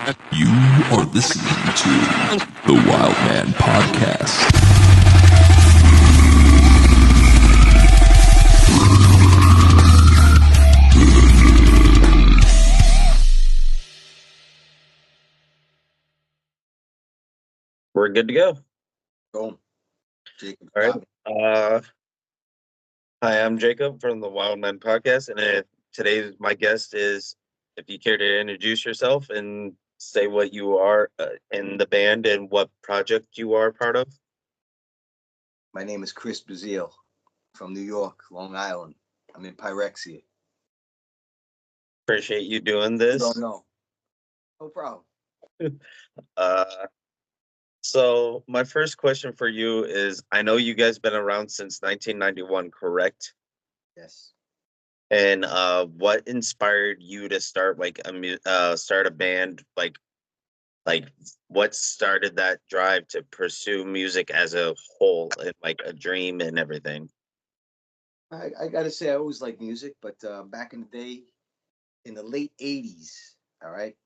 You are listening to the Wild Man Podcast. We're good to go. Boom. Jacob. All right. Hi, I'm Jacob from the Wild Man Podcast, and today my guest is, if you care to introduce yourself and say what you are in the band and what project you are part of. My name is Chris Basile from New York, Long Island. I'm in pyrexia. Appreciate you doing You this. don't know. No problem. Uh, so my first question for you is: I know you guys been around since 1991, correct? Yes. And what inspired you to start start a band like what started that drive to pursue music as a whole and like a dream and everything? I got to say, I always liked music, but back in the day, in the late 80s, all right,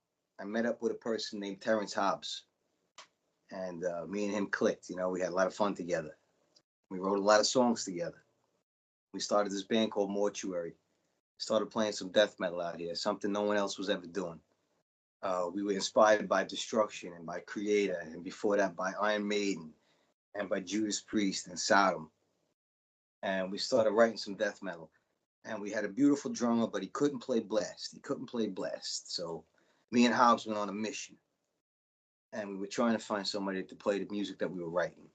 I met up with a person named Terrence Hobbs. And me and him clicked. You know, we had a lot of fun together. We wrote a lot of songs together. We started this band called Mortuary. Started playing some death metal out here, something no one else was ever doing. We were inspired by Destruction and by Creator, and before that by Iron Maiden and by Judas Priest and Sodom. And we started writing some death metal. And we had a beautiful drummer, but he couldn't play blast. He couldn't play blast. So me and Hobbs went on a mission. And we were trying to find somebody to play the music that we were writing.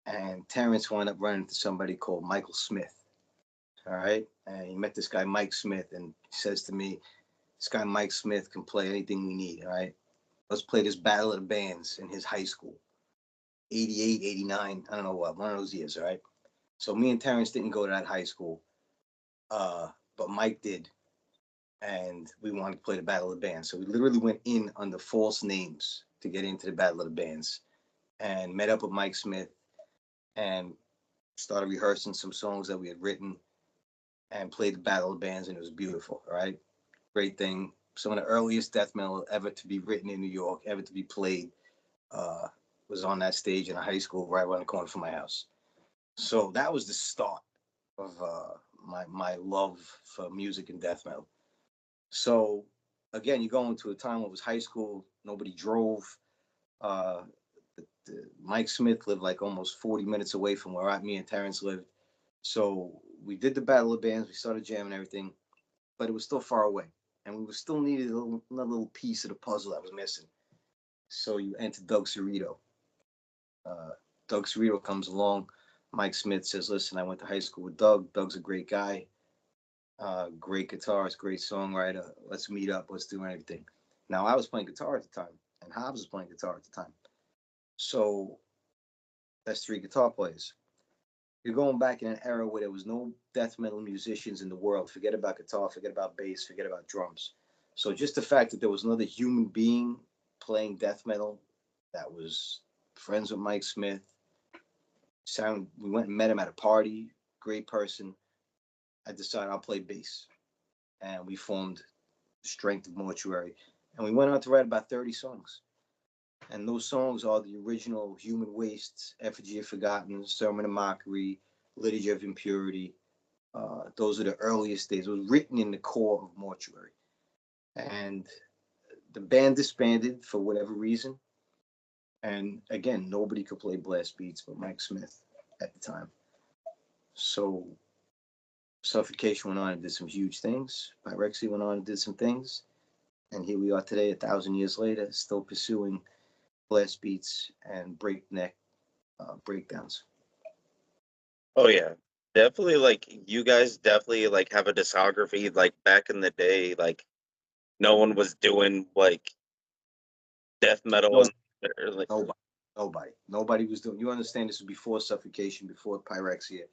And Terrence wound up running into somebody called Michael Smith. All right. And he met this guy, Mike Smith, and he says to me, this guy, Mike Smith, can play anything we need. All right. Let's play this battle of the bands in his high school. 88, 89, I don't know what, one of those years. All right. So me and Terrence didn't go to that high school, but Mike did. And we wanted to play the battle of the bands. So we literally went in under false names to get into the battle of the bands and met up with Mike Smith and started rehearsing some songs that we had written and played the battle of bands, and it was beautiful. All right. Great thing. Some of the earliest death metal ever to be written in New York, ever to be played, uh, was on that stage in a high school right around the corner from my house. So that was the start of my love for music and death metal. So again, you go into a time when it was high school, nobody drove. Uh, Mike Smith lived like almost 40 minutes away from where me and Terrence lived. So we did the battle of bands. We started jamming everything, but it was still far away, and we still needed another little piece of the puzzle that was missing. So you enter Doug Cerrito. Uh, Doug Cerrito comes along. Mike Smith says, "Listen, I went to high school with Doug. Doug's a great guy, great guitarist, great songwriter. Let's meet up. Let's do anything." Now I was playing guitar at the time, and Hobbs was playing guitar at the time. So that's three guitar players. You're going back in an era where there was no death metal musicians in the world. Forget about guitar, forget about bass, forget about drums. So just the fact that there was another human being playing death metal that was friends with Mike Smith. We went and met him at a party. Great person. I decided I'll play bass, and we formed the Strength of Mortuary, and we went on to write about 30 songs. And those songs are the original Human Waste, Effigy of Forgotten, Sermon of Mockery, Liturgy of Impurity. Those are the earliest days. It was written in the core of Mortuary. And the band disbanded for whatever reason. And again, nobody could play blast beats but Mike Smith at the time. So Suffocation went on and did some huge things. Pyrexia went on and did some things. And here we are today, 1,000 years later, still pursuing blast beats and breakneck breakdowns. Oh yeah. Definitely like you guys definitely like have a discography like back in the day, like no one was doing like death metal No, and or, like nobody was doing. You understand? This was before Suffocation, before Pyrexia.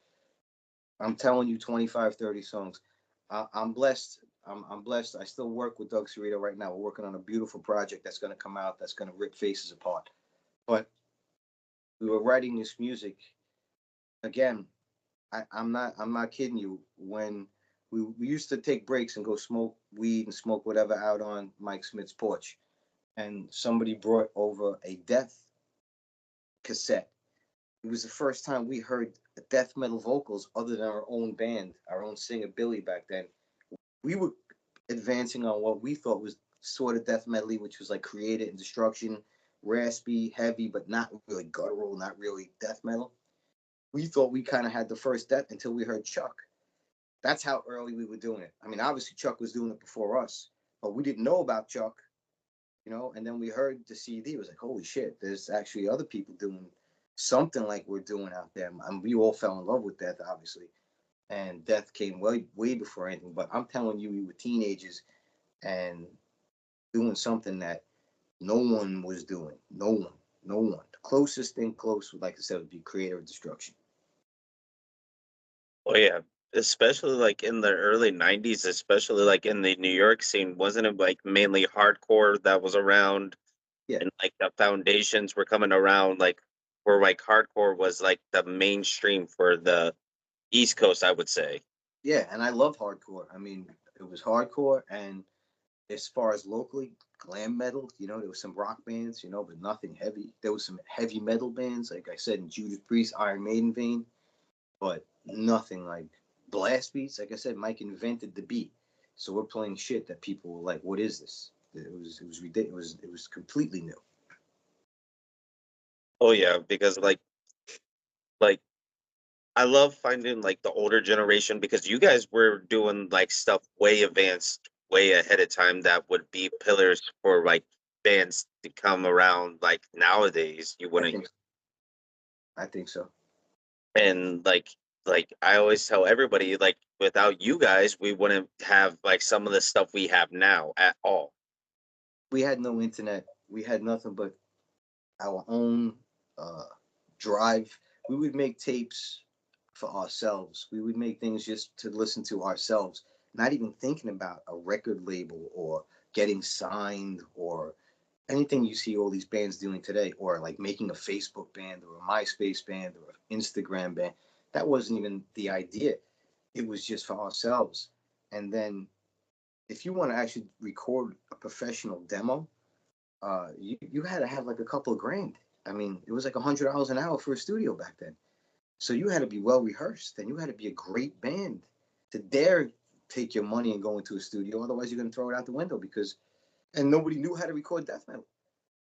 I'm telling you, 25, 30 songs. I'm blessed. I'm blessed. I still work with Doug Cerrito right now. We're working on a beautiful project that's going to come out that's going to rip faces apart. But we were writing this music again. I'm not kidding you. When we used to take breaks and go smoke weed and smoke whatever out on Mike Smith's porch. and somebody brought over a death cassette. It was the first time we heard death metal vocals other than our own band, our own singer Billy back then. We were advancing on what we thought was sort of death metal, which was like Created and Destruction, raspy, heavy, but not really guttural, not really death metal. We thought we kind of had the first death until we heard Chuck. That's how early we were doing it. I mean, obviously Chuck was doing it before us, but we didn't know about Chuck, you know. And then we heard the CD. It was like, holy shit, there's actually other people doing something like we're doing out there. And we all fell in love with Death, obviously. And Death came way before anything. But I'm telling you, we were teenagers and doing something that no one was doing. No one, no one. The closest thing close, like I said, would be Creator of Destruction. Oh yeah, especially like in the early '90s, especially like in the New York scene, wasn't it like mainly hardcore that was around, Yeah, and like the foundations were coming around, like where like hardcore was like the mainstream for the East Coast, I would say. yeah. And I love hardcore. I mean, it was hardcore. And as far as locally, glam metal, you know, there was some rock bands, you know, but nothing heavy. There was some heavy metal bands, like I said, in Judas Priest, Iron Maiden vein, but nothing like blast beats. Like I said, Mike invented the beat, so we're playing shit that people were like, "What is this?" It was ridiculous. It was completely new. Oh yeah, because like I love finding like the older generation because you guys were doing like stuff way advanced, way ahead of time that would be pillars for like bands to come around like nowadays. You I wouldn't. think I think so. And like I always tell everybody, like without you guys, we wouldn't have like some of the stuff we have now at all. We had no internet. We had nothing but our own uh, drive. We would make tapes for ourselves. We would make things just to listen to ourselves, not even thinking about a record label or getting signed or anything you see all these bands doing today, or like making a Facebook band or a MySpace band or an Instagram band. That wasn't even the idea. It was just for ourselves. And then if you want to actually record a professional demo, you had to have like a couple of grand. I mean, it was like $100 an hour for a studio back then. So you had to be well rehearsed, and you had to be a great band to dare take your money and go into a studio. Otherwise, you're going to throw it out the window because, and nobody knew how to record death metal.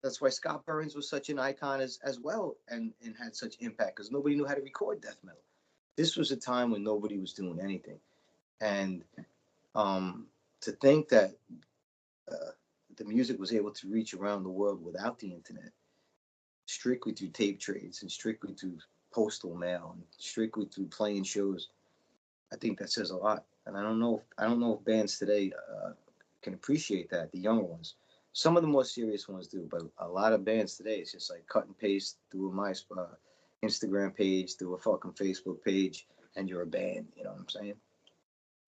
That's why Scott Burns was such an icon as well, and had such impact because nobody knew how to record death metal. This was a time when nobody was doing anything, and um, to think that uh, the music was able to reach around the world without the internet, strictly through tape trades and strictly through postal mail and strictly through playing shows. I think that says a lot. And I don't know if bands today can appreciate that. The younger ones, some of the more serious ones do, but a lot of bands today it's just like cut and paste through a Instagram page, through a fucking Facebook page, and you're a band. You know what I'm saying?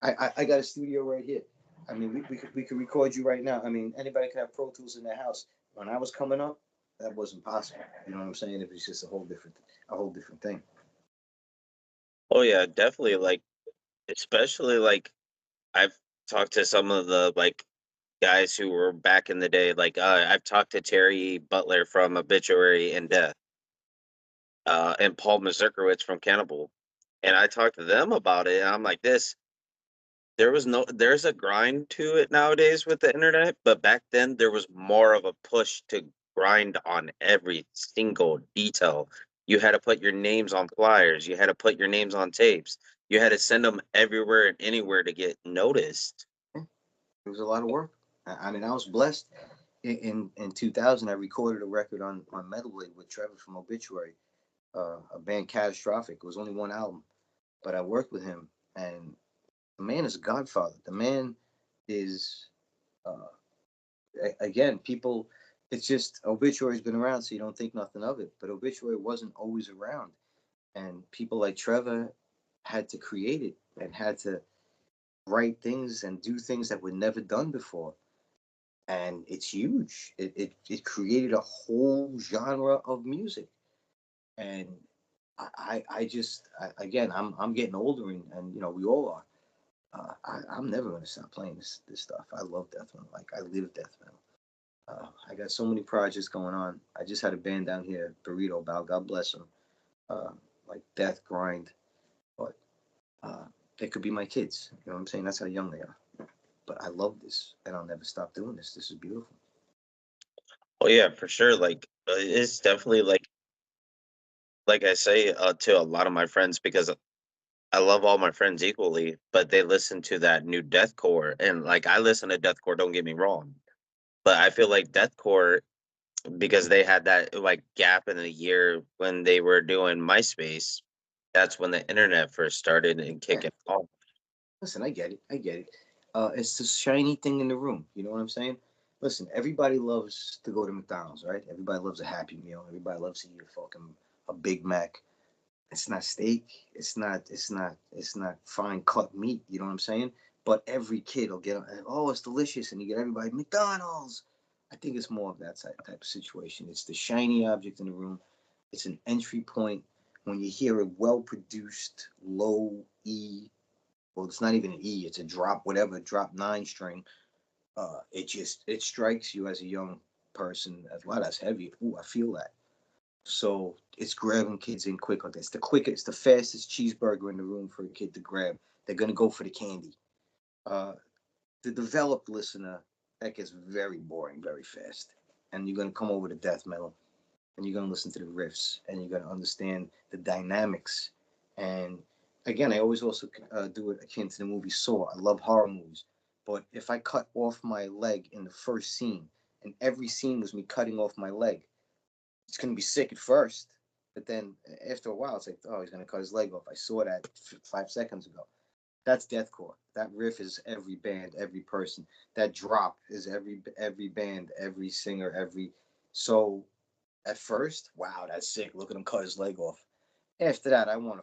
I got a studio right here. I mean, we could record you right now. I mean, anybody can have Pro Tools in their house. When I was coming up, that wasn't possible. You know what I'm saying? It was just a whole different thing. Oh yeah, definitely. Like especially like I've talked to some of the like guys who were back in the day. Like I've talked to Terry Butler from Obituary and Death, and Paul Mazurkowitz from Cannibal, and I talked to them about it. And I'm like, there's a grind to it nowadays with the internet, but back then there was more of a push to grind on every single detail. You had to put your names on flyers, you had to put your names on tapes, you had to send them everywhere and anywhere to get noticed. Yeah, it was a lot of work. I mean, I was blessed. In 2000, I recorded a record on Metal Blade with Trevor from Obituary, a band Catastrophic. It was only one album, but I worked with him, and the man is a godfather. The man is, uh, again, people. It's just Obituary's been around, so you don't think nothing of it. But Obituary wasn't always around, and people like Trevor had to create it and had to write things and do things that were never done before. And it's huge. It created a whole genre of music, and again, I'm getting older, and you know we all are. I'm never going to stop playing this stuff. I love death metal. Like I live death metal. I got so many projects going on. I just had a band down here, Burrito Bow, God bless them. Uh, like Death Grind, but uh, they could be my kids. You know what I'm saying? That's how young they are. But I love this, and I'll never stop doing this. This is beautiful. Oh yeah, for sure. Like it's definitely like I say to a lot of my friends because I love all my friends equally, but they listen to that new deathcore, and like I listen to deathcore. Don't get me wrong, but I feel like deathcore because they had that like gap in the year when they were doing MySpace. That's when the internet first started and Yeah. kicking off. Listen, I get it. I get it. It's the shiny thing in the room. You know what I'm saying? Listen, everybody loves to go to McDonald's, right? Everybody loves a Happy Meal. Everybody loves to eat a Big Mac. It's not steak. It's not fine cut meat. You know what I'm saying? But every kid will get, oh, it's delicious, and you get everybody McDonald's. I think it's more of that type of situation. It's the shiny object in the room. It's an entry point when you hear a well produced low E, well, it's not even an E, it's a drop, whatever, drop nine string. It strikes you as a young person as wow, that's heavy. Ooh, I feel that. So it's grabbing kids in quick. It's the quickest, it's the fastest cheeseburger in the room for a kid to grab. They're gonna go for the candy. Uh, the developed listener, that gets very boring very fast, and you're gonna come over to death metal, and you're going to listen to the riffs, and you're going to understand the dynamics. And again, I always also do it akin to the movie Saw. I love horror movies, but if I cut off my leg in the first scene, and every scene was me cutting off my leg, it's going to be sick at first, but then after a while, it's like, oh, he's going to cut his leg off. I saw that 5 seconds ago. That's deathcore. That riff is every band, every person. That drop is every band, every singer, every. So at first, wow, that's sick. Look at him cut his leg off. After that, I want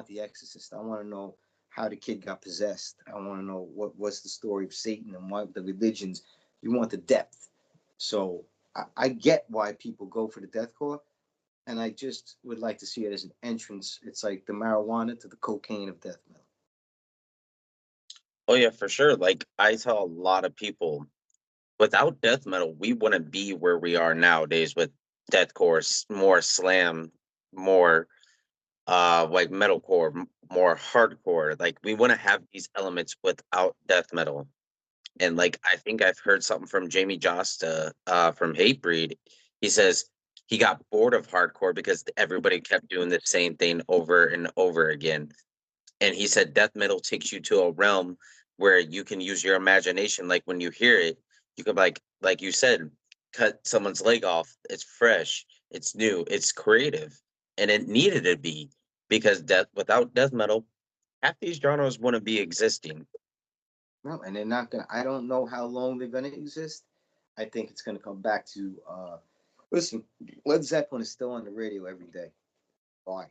the Exorcist. I want to know how the kid got possessed. I want to know what's the story of Satan and what the religions. You want the depth. So I get why people go for the deathcore, and I just would like to see it as an entrance. It's like the marijuana to the cocaine of death metal. Oh yeah, for sure. Like I tell a lot of people, without death metal, we wouldn't be where we are nowadays with deathcore, more slam, more like metalcore, more hardcore. Like we wouldn't have these elements without death metal. And like I think I've heard something from Jamie Josta from Hatebreed. He says he got bored of hardcore because everybody kept doing the same thing over and over again. And he said death metal takes you to a realm where you can use your imagination. Like when you hear it, you can like you said, cut someone's leg off. It's fresh, it's new, it's creative, and it needed to be because death without death metal, half these genres wouldn't be existing. No, and they're not gonna. I don't know how long they're gonna exist. I think it's gonna come back to. Listen, Led Zeppelin is still on the radio every day. Why?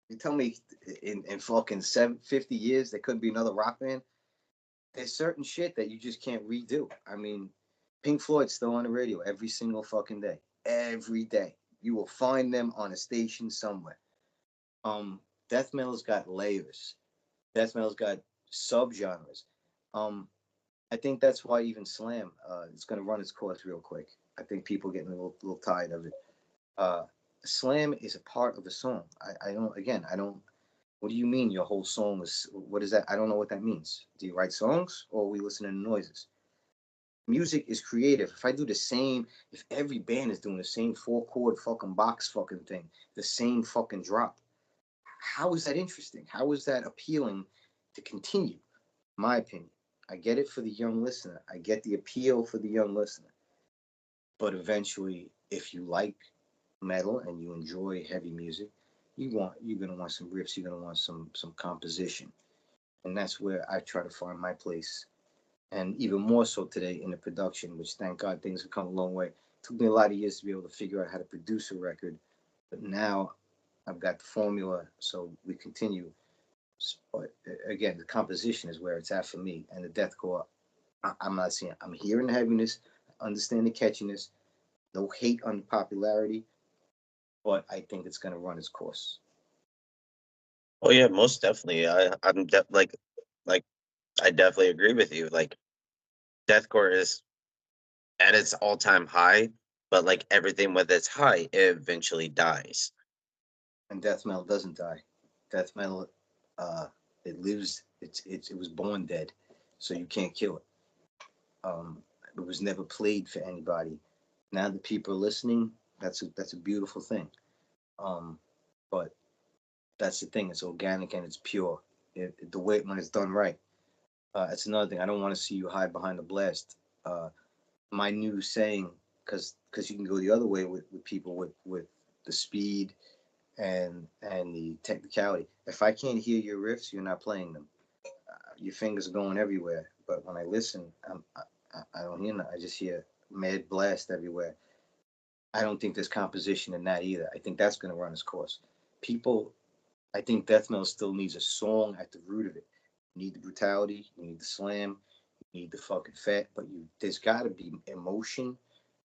You tell me in fucking 50 years there could be another rock band. There's certain shit that you just can't redo. I mean, Pink Floyd's still on the radio every single fucking day. Every day. You will find them on a station somewhere. Um, Death metal's got layers. Death metal's got subgenres. Um, I think that's why even slam is going to run its course real quick. I think people getting a little tired of it. Uh, Slam is a part of a song. I don't. Again, I don't. What do you mean your whole song is? What is that? I don't know what that means. Do you write songs or are we listening to noises? Music is creative. If I do the same, if every band is doing the same 4 chord fucking box fucking thing, the same fucking drop, how is that interesting? How is that appealing to continue? My opinion. I get it for the young listener. I get the appeal for the young listener. But eventually, if you like metal and you enjoy heavy music, you're gonna want some riffs. You're gonna want some composition, and that's where I try to find my place. And even more so today in the production, which thank God things have come a long way. It took me a lot of years to be able to figure out how to produce a record, but now I've got the formula, so we continue. But again, the composition is where it's at for me, and the deathcore. I'm not saying I'm hearing the heaviness, I understand the catchiness, no hate on the popularity, but I think it's going to run its course. Oh yeah, most definitely. Like I definitely agree with you. Like deathcore is at its all-time high, but like everything with its high, it eventually dies. And death metal doesn't die. Death metal, it lives. It was born dead, so you can't kill it. It was never played for anybody. Now that people are listening, that's a beautiful thing. Um, but that's the thing. It's organic and it's pure. The way when it's done right. That's another thing. I don't want to see you hide behind the blast. Uh, my new saying, because you can go the other way with people with the speed and the technicality. If I can't hear your riffs, you're not playing them. Your fingers are going everywhere. But when I listen, I don't hear. I just hear mad blast everywhere. I don't think there's composition in that either. I think that's going to run its course. People, I think death metal still needs a song at the root of it. You need the brutality, you need the slam, you need the fucking fat, but there's got to be emotion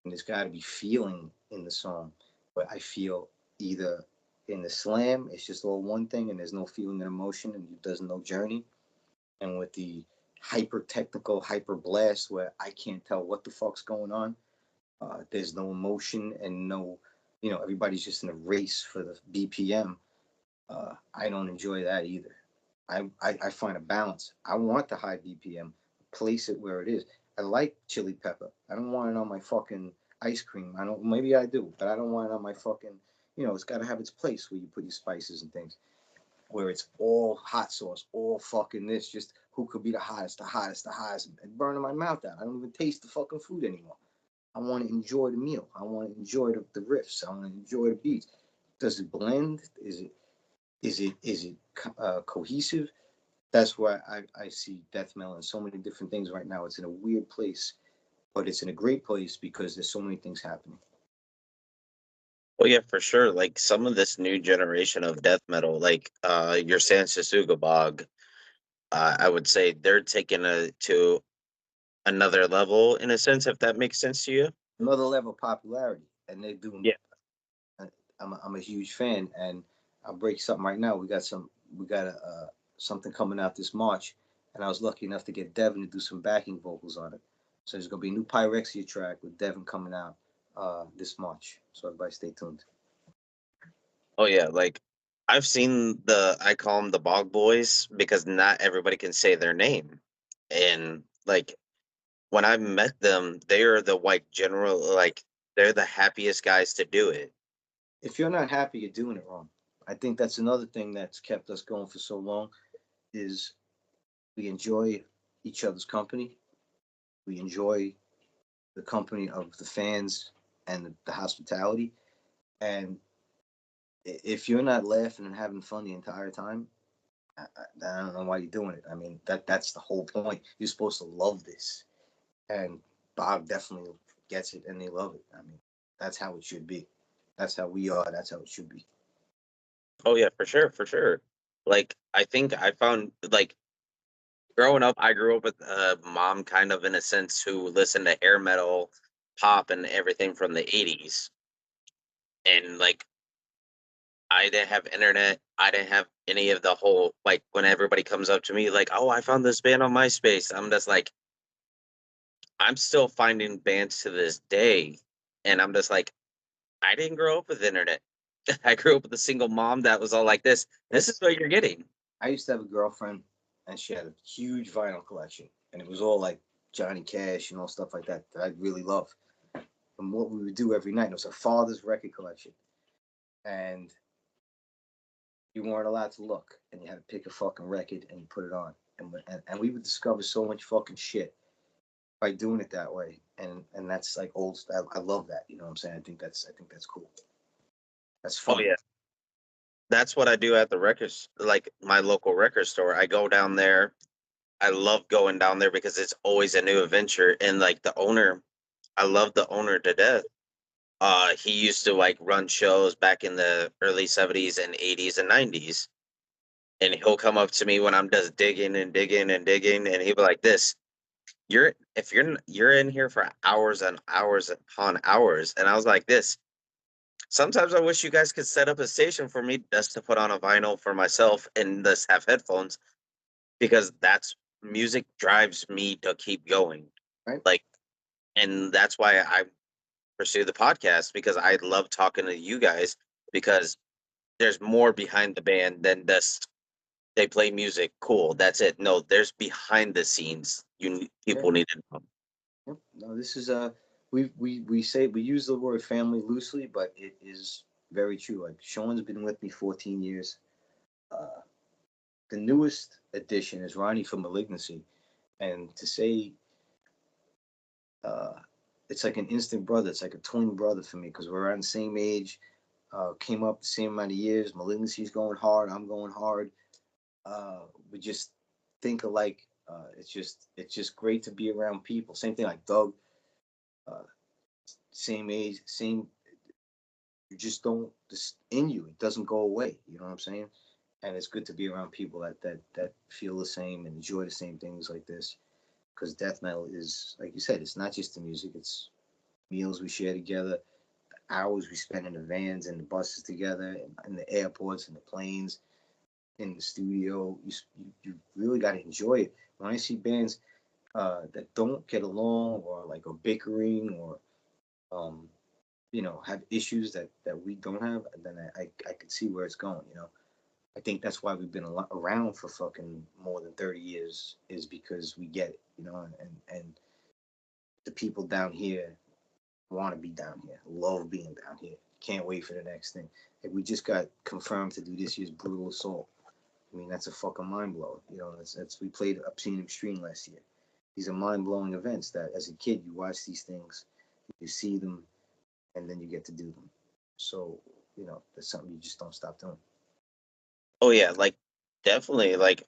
and there's got to be feeling in the song. But I feel either in the slam, it's just all one thing and there's no feeling and emotion and there's no journey. And with the hyper technical, hyper blast where I can't tell what the fuck's going on, there's no emotion and no, everybody's just in a race for the BPM. I don't enjoy that either. I find a balance. I want the high BPM, place it where it is. I like chili pepper. I don't want it on my fucking ice cream. I don't. Maybe I do, but I don't want it on my fucking. It's got to have its place where you put your spices and things. Where it's all hot sauce, all fucking this. Just who could be the hottest, the hottest, the hottest, and burning my mouth out. I don't even taste the fucking food anymore. I want to enjoy the meal. I want to enjoy the riffs. I want to enjoy the beats. Does it blend? Is it cohesive? That's why I see death metal and so many different things right now. It's in a weird place, but it's in a great place because there's so many things happening. Well, yeah, for sure. Like some of this new generation of death metal, like your Sansasuga Bog, I would say they're taking it to another level in a sense, if that makes sense to you. Another level of popularity, and they're doing. Yeah. I'm a huge fan, and I'll break something right now. We got something coming out this March, and I was lucky enough to get Devin to do some backing vocals on it. So there's gonna be a new Pyrexia track with Devin coming out this March. So everybody stay tuned. Oh yeah, like I've seen I call them the Bog Boys because not everybody can say their name. And like when I met them, they are the white general, like they're the happiest guys to do it. If you're not happy, you're doing it wrong. I think that's another thing that's kept us going for so long is we enjoy each other's company. We enjoy the company of the fans and the hospitality. And if you're not laughing and having fun the entire time, I don't know why you're doing it. I mean, that's the whole point. You're supposed to love this, and Bob definitely gets it, and they love it. I mean, that's how it should be. That's how we are. That's how it should be. Oh yeah, for sure, for sure. Like I think I found like growing up, I grew up with a mom kind of in a sense who listened to hair metal, pop, and everything from the '80s. And like I didn't have internet. I didn't have any of the whole like when everybody comes up to me like, "Oh, I found this band on MySpace." I'm just like, I'm still finding bands to this day, and I'm just like, I didn't grow up with internet. I grew up with a single mom that was all like this. This is what you're getting. I used to have a girlfriend, and she had a huge vinyl collection, and it was all like Johnny Cash and all stuff like that I really love. And what we would do every night, it was her father's record collection, and you weren't allowed to look, and you had to pick a fucking record and you put it on, and we would discover so much fucking shit by doing it that way, and that's like old style. I love that. You know what I'm saying? I think that's cool. That's Oh fun. yeah, that's what I do at the records, like my local record store. I go down there. I love going down there because it's always a new adventure. And like the owner, I love the owner to death. He used to like run shows back in the early '70s and '80s and '90s, and he'll come up to me when I'm just digging and digging and digging, and he'll be like, "This, you're in here for hours and hours upon hours," and I was like, "This." Sometimes I wish you guys could set up a station for me just to put on a vinyl for myself and just have headphones because that's music drives me to keep going. Right? Like and that's why I pursue the podcast, because I love talking to you guys, because there's more behind the band than just they play music. Cool, that's it. No, there's behind the scenes. Yeah. People need to know. Yep. No, this is we say we use the word family loosely, but it is very true. Like Sean's been with me 14 years. Uh, the newest addition is Ronnie from Malignancy, and to say uh, it's like an instant brother. It's like a twin brother for me because we're around the same age. Came up the same amount of years. Malignancy's going hard. I'm going hard. We just think alike. It's just great to be around people. Same thing like Doug. Uh, Same age, same. You just don't. This in you. It doesn't go away. You know what I'm saying? And it's good to be around people that feel the same and enjoy the same things like this. Because death metal is, like you said, it's not just the music. It's meals we share together, hours we spend in the vans and the buses together, in the airports and the planes, in the studio. You really got to enjoy it. When I see bands that don't get along or like are bickering or um, have issues that we don't have, then I could see where it's going. I think that's why we've been around for fucking more than 30 years is because we get it. And the people down here want to be down here, love being down here, can't wait for the next thing. Like we just got confirmed to do this year's Brutal Assault. I mean, that's a fucking mind blow. That's we played Obscene Extreme last year. These are mind blowing events that, as a kid, you watch these things, you see them, and then you get to do them. So, that's something you just don't stop doing. Oh yeah, like definitely. Like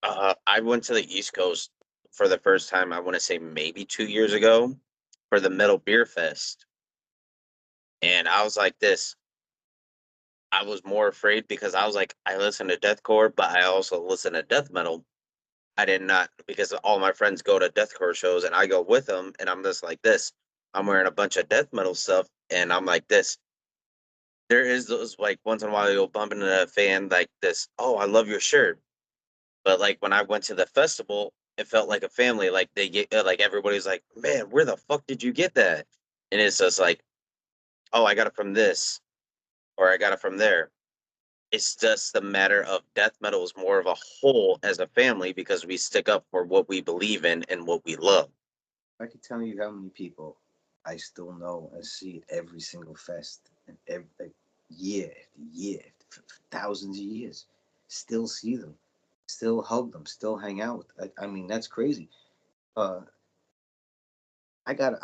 I went to the East Coast for the first time. I want to say maybe 2 years ago for the Metal Beer Fest, and I was like this. I was more afraid because I was like, I listen to deathcore, but I also listen to death metal. I did not, because all my friends go to deathcore shows and I go with them, and I'm just like this. I'm wearing a bunch of death metal stuff, and I'm like this. There is those like once in a while you'll bump into a fan like this. Oh, I love your shirt. But like when I went to the festival, it felt like a family. Like they get like everybody's like, man, where the fuck did you get that? And it's just like, oh, I got it from this, or I got it from there. It's just the matter of death metal is more of a whole as a family because we stick up for what we believe in and what we love. I can tell you how many people I still know and see at every single fest, and every like, year after year, for thousands of years. Still see them, still hug them, still hang out with. I mean, that's crazy. Uh, I got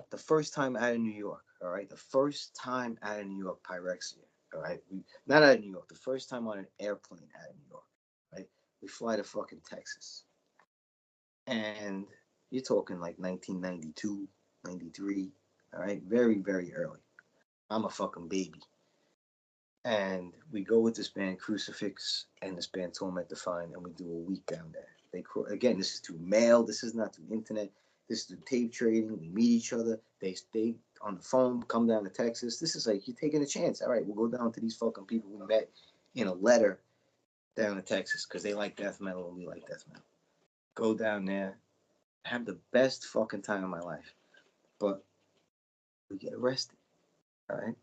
the first time out of New York. All right, the first time out of New York, pyrexia. All right, not out of New York. The first time on an airplane out of New York. Right, we fly to fucking Texas, and you're talking like 1992, 93. All right, very very early. I'm a fucking baby, and we go with this band Crucifix and this band Torment Defined, and we do a week down there. Again, this is through mail. This is not through internet. This is through tape trading. We meet each other. They on the phone come down to Texas. This is like you're taking a chance. All right, we'll go down to these fucking people we met in a letter down to Texas because they like death metal and we like death metal. Go down there, have the best fucking time of my life, but we get arrested. All right,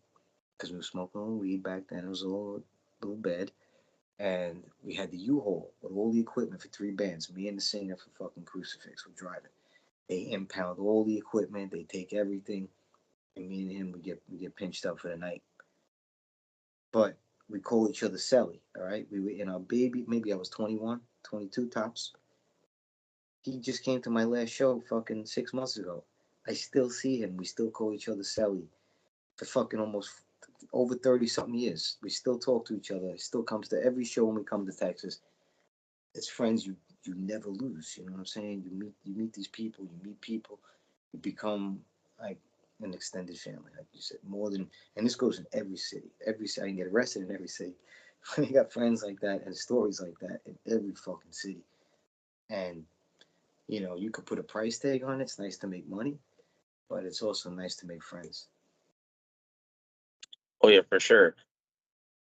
because we were smoking weed back then. It was a little bad. And we had the U-Haul with all the equipment for three bands. Me and the singer for fucking Crucifix were driving. They impound all the equipment. They take everything, and me and him we get pinched up for the night. But we call each other Sally. All right, we were in our baby. Maybe I was 21, 22 tops. He just came to my last show fucking 6 months ago. I still see him. We still call each other Sally for fucking almost over 30 something years. We still talk to each other. He still comes to every show when we come to Texas. It's friends you never lose. You know what I'm saying? You meet these people. You meet people. You become like an extended family, like you said. More than, and this goes in every city. Every city, I can get arrested in every city. You got friends like that and stories like that in every fucking city. And you could put a price tag on it. It's nice to make money, but it's also nice to make friends. Oh yeah, for sure.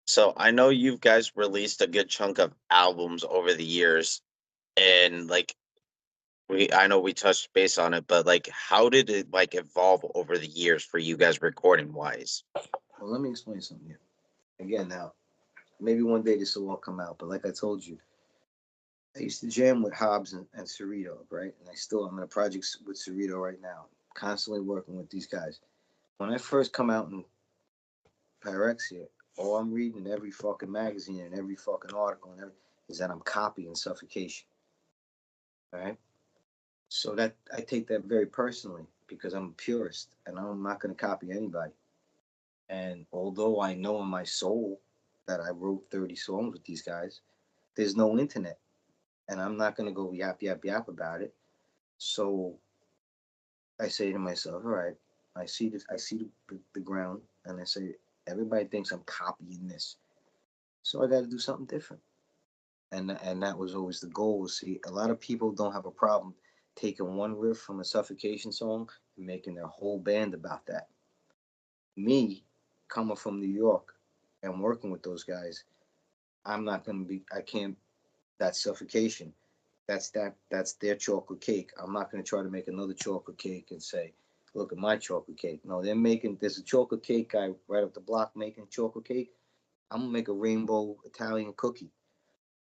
So I know you guys released a good chunk of albums over the years, and like I know we touched base on it, but like, how did it like evolve over the years for you guys recording wise? Well, let me explain something here. Again, now, maybe one day this will all come out, but like I told you, I used to jam with Hobbs and Cerrito, right? And I'm in a project with Cerrito right now, constantly working with these guys. When I first come out in Pyrexia, all I'm reading in every fucking magazine and every fucking article is that I'm copying Suffocation. All right. So that I take that very personally because I'm a purist and I'm not going to copy anybody. And although I know in my soul that I wrote 30 songs with these guys, there's no internet, and I'm not going to go yap yap yap about it. So I say to myself, all right, I see the ground, and I say everybody thinks I'm copying this, so I got to do something different. And that was always the goal. See, a lot of people don't have a problem taking one riff from a Suffocation song and making their whole band about that. Me, coming from New York and working with those guys, I'm not gonna be. I can't. That's Suffocation. That's their chocolate cake. I'm not gonna try to make another chocolate cake and say, look at my chocolate cake. No, they're making. There's a chocolate cake guy right up the block making chocolate cake. I'm gonna make a rainbow Italian cookie.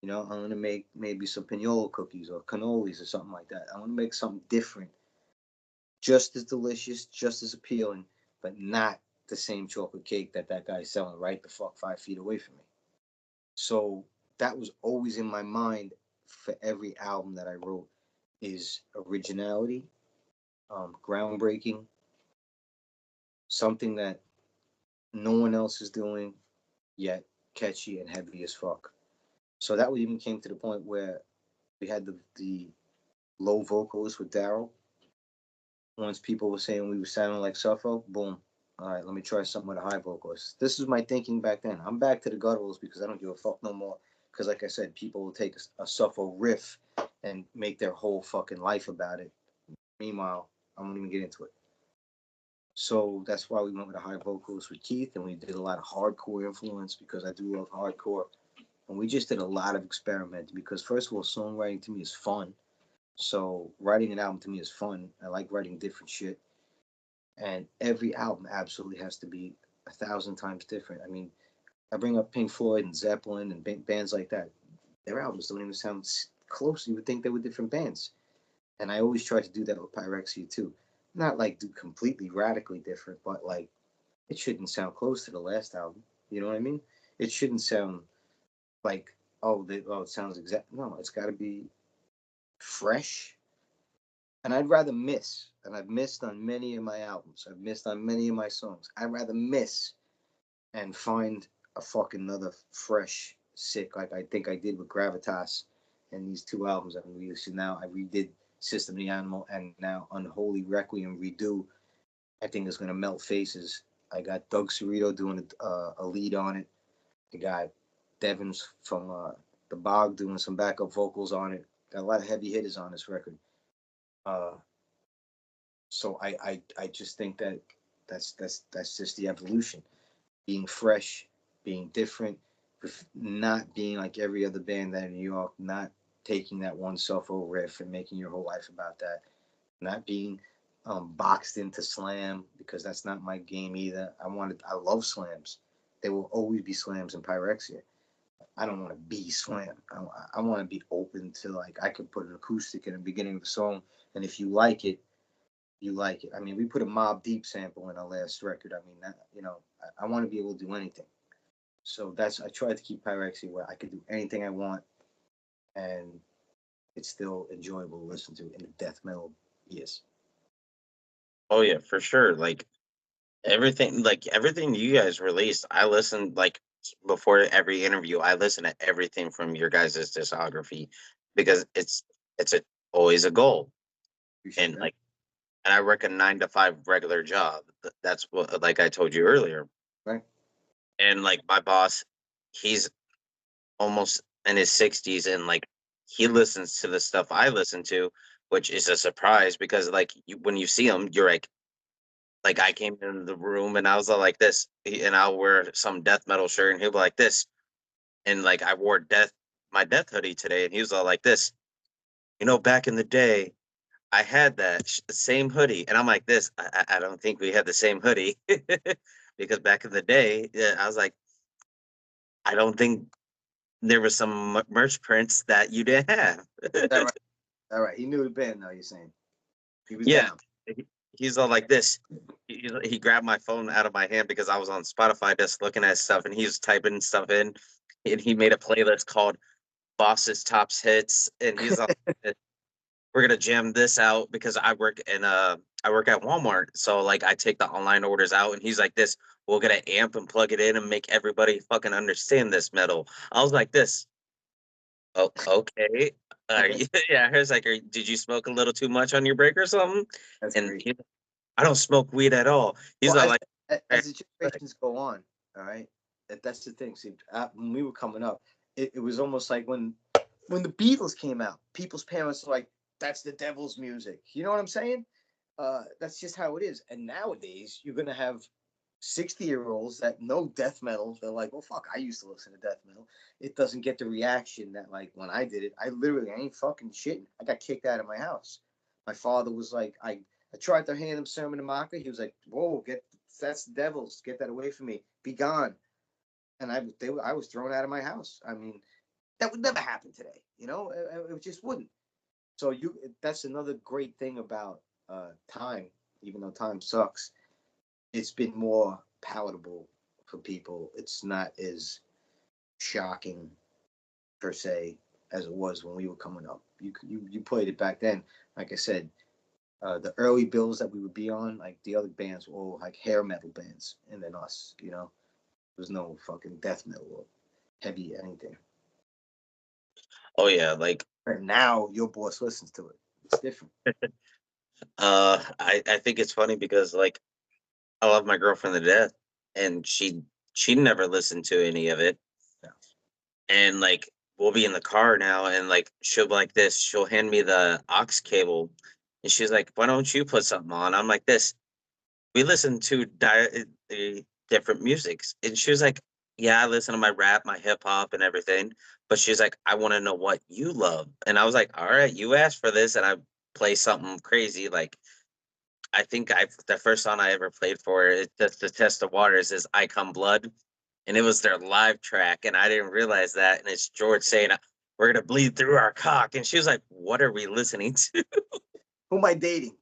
You know, I'm gonna make maybe some pinole cookies or cannolis or something like that. I'm gonna make something different, just as delicious, just as appealing, but not the same chocolate cake that guy's selling right the fuck 5 feet away from me. So that was always in my mind for every album that I wrote is originality, groundbreaking, something that no one else is doing, yet catchy and heavy as fuck. So that even came to the point where we had the low vocals with Daryl. Once people were saying we were sounding like Suffolk, boom. All right, let me try something with a high vocalist. This is my thinking back then. I'm back to the gutturals because I don't give a fuck no more. Because like I said, people will take a Suffolk riff and make their whole fucking life about it. Meanwhile, I won't even get into it. So that's why we went with a high vocalist with Keith, and we did a lot of hardcore influence because I do love hardcore. And we just did a lot of experimenting because first of all, songwriting to me is fun. So writing an album to me is fun. I like writing different shit. And every album absolutely has to be 1,000 times different. I mean, I bring up Pink Floyd and Zeppelin and bands like that. Their albums don't even sound close. You would think they were different bands. And I always try to do that with Pyrexia too. Not like do completely radically different, but like it shouldn't sound close to the last album. You know what I mean? It shouldn't sound like it sounds exact. No, it's got to be fresh. And I'd rather miss, and I've missed on many of my albums. I've missed on many of my songs. I'd rather miss and find a fucking another fresh sick like I think I did with Gravitas and these two albums I'm releasing now. I redid System of the Animal and now Unholy Requiem redo. I think it's gonna melt faces. I got Doug Cerrito doing a lead on it. I got Devins from the Bog doing some backup vocals on it. Got a lot of heavy hitters on this record. Uh, so I just think that that's just the evolution. Being fresh, being different, not being like every other band that in New York, not taking that one Suffolk riff and making your whole life about that, not being boxed into slam because that's not my game either. I love slams. There will always be slams in Pyrexia. I don't want to be slam. I want to be open to like I could put an acoustic in the beginning of the song, and if you like it, you like it. I mean, we put a Mob Deep sample in our last record. I mean, that, I want to be able to do anything. So I tried to keep Pyrexia where I could do anything I want, and it's still enjoyable to listen to in the death metal years. Oh yeah, for sure. Like everything you guys released, I listened like before every interview. I listen to everything from your guys' discography because it's always a goal, Appreciate and that. I work a 9 to 5 regular job. That's what like I told you earlier, Right. and like my boss, he's almost in his 60s, and like he listens to the stuff I listen to, which is a surprise because like when you see him, you're like I came in the room and I was all like this, and I'll wear some death metal shirt, and he'll be like this, and like I wore my death hoodie today, and he was all like this. Back in the day, I had that same hoodie, and I'm like this. I don't think we had the same hoodie because back in the day, yeah, I was like, I don't think there was some merch prints that you didn't have. All right, all right. He knew the band. Now you're saying he was Yeah, down. he's all like this. He grabbed my phone out of my hand because I was on Spotify just looking at stuff, and he was typing stuff in, and he made a playlist called "Boss's Tops Hits," and he's all, we're gonna jam this out because I work at Walmart, so like I take the online orders out, and he's like this. We'll get an amp and plug it in and make everybody fucking understand this metal. I was like this. Oh, okay. Yeah, he's like, did you smoke a little too much on your break or something? That's And great. I don't smoke weed at all. He's Well, all like, as the generations go on, all right, that's the thing. See, when we were coming up, it was almost like when the Beatles came out, people's parents were like, "That's the devil's music." You know what I'm saying? That's just how it is. And nowadays, you're gonna have 60-year-olds that know death metal. They're like, "Well, fuck, I used to listen to death metal." It doesn't get the reaction that like when I did it. I ain't fucking shitting. I got kicked out of my house. My father was like, I tried to hand him Sermon to Maka. He was like, "Whoa, that's the devil's. Get that away from me. Be gone." And I was thrown out of my house. I mean, that would never happen today. You know, it just wouldn't. So that's another great thing about time. Even though time sucks, it's been more palatable for people. It's not as shocking per se as it was when we were coming up. You played it back then. Like I said, the early bills that we would be on, like the other bands were all like hair metal bands, and then us. You know, there's no fucking death metal or heavy anything. oh yeah, like And now your boss listens to it. It's different. I think it's funny because like I love my girlfriend to death, and she never listened to any of it, Yeah. and like we'll be in the car now, and like she'll be like this. She'll hand me the aux cable, and she's like, "Why don't you put something on?" I'm like this. We listen to different musics, and she was like, "Yeah, I listen to my rap, my hip hop, and everything." But she's like, "I want to know what you love," and I was like, "All right, you asked for this," and I play something crazy. Like I think I the first song I ever played for it just to test the waters is "I Come Blood," and it was their live track, and I didn't realize that. And it's George saying, "We're gonna bleed through our cock," and she was like, "What are we listening to?" Who am I dating?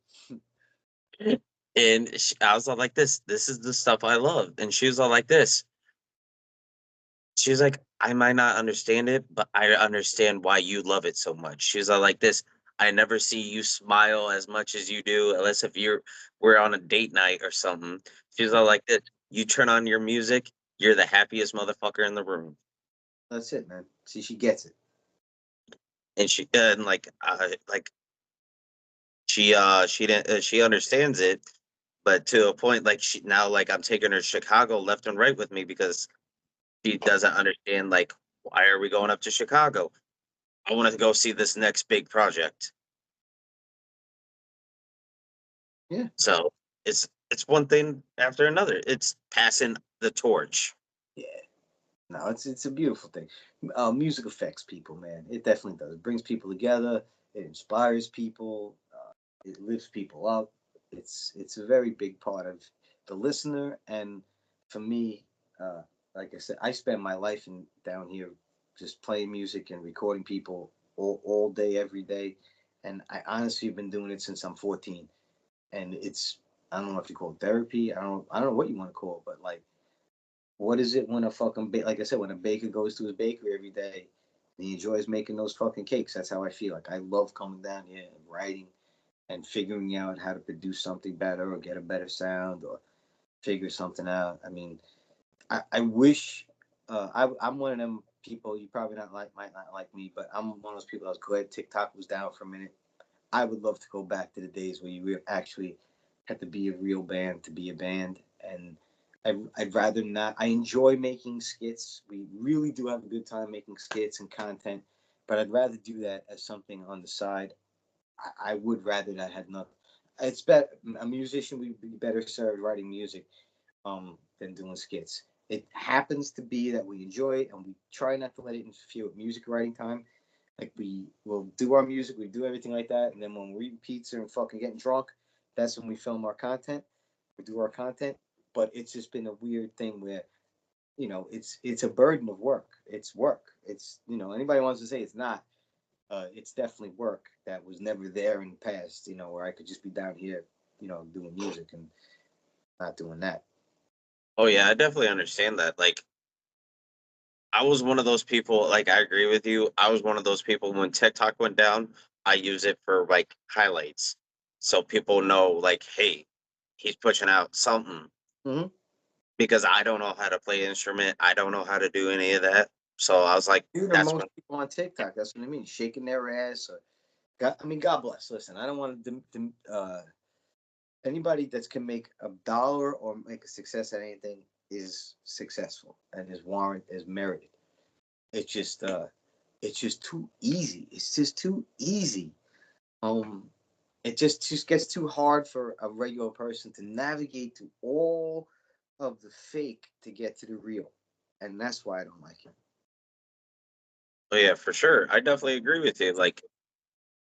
And I was all like, This is the stuff I love," and she was all like this. She was like, "I might not understand it, but I understand why you love it so much." She was all like this. "I never see you smile as much as you do, unless if we're on a date night or something." She was all like this. "You turn on your music, you're the happiest motherfucker in the room." That's it, man. See, she gets it. And she didn't she understands it, but to a point like she now like I'm taking her to Chicago left and right with me because she doesn't understand like why are we going up to Chicago? I want to go see this next big project. Yeah. So it's one thing after another. It's passing the torch. Yeah. No, it's a beautiful thing. Music affects people, man. It definitely does. It brings people together. It inspires people. It lifts people up. It's a very big part of the listener. And for me, uh, like I said, I spend my life down here just playing music and recording people all day, every day. And I honestly have been doing it since I'm 14. And it's I don't know if you call it therapy. I don't know what you want to call it, but like what is it when a fucking like I said, when a baker goes to his bakery every day and he enjoys making those fucking cakes? That's how I feel. Like I love coming down here and writing and figuring out how to produce something better or get a better sound or figure something out. I mean, I wish I'm one of them people. You probably not like might not like me, but I'm one of those people. I was glad TikTok was down for a minute. I would love to go back to the days where you actually had to be a real band to be a band. And I'd rather not. I enjoy making skits. We really do have a good time making skits and content, but I'd rather do that as something on the side. I would rather that had not. It's better. A musician would be better served writing music than doing skits. It happens to be that we enjoy it and we try not to let it interfere with music writing time. Like we will do our music, we do everything like that, and then when we eat pizza and fucking getting drunk, that's when we film our content. We do our content, but it's just been a weird thing where it's a burden of work. It's work. It's anybody wants to say it's not. It's definitely work that was never there in the past. Where I could just be down here, doing music and not doing that. Oh yeah, I definitely understand that. Like I was one of those people, like I agree with you. I was one of those people when TikTok went down, I use it for like highlights. So people know like, hey, he's pushing out something Mm-hmm. because I don't know how to play an instrument. I don't know how to do any of that. So I was like, You're the that's most when people on TikTok. That's what I mean, shaking their ass. God bless. Listen, I don't want to. Anybody that can make $1 or make a success at anything is successful and is warrant is merited. It's just too easy. It's just too easy. Um, it just gets too hard for a regular person to navigate through all of the fake to get to the real, and that's why I don't like it. oh yeah, for sure. I definitely agree with you. Like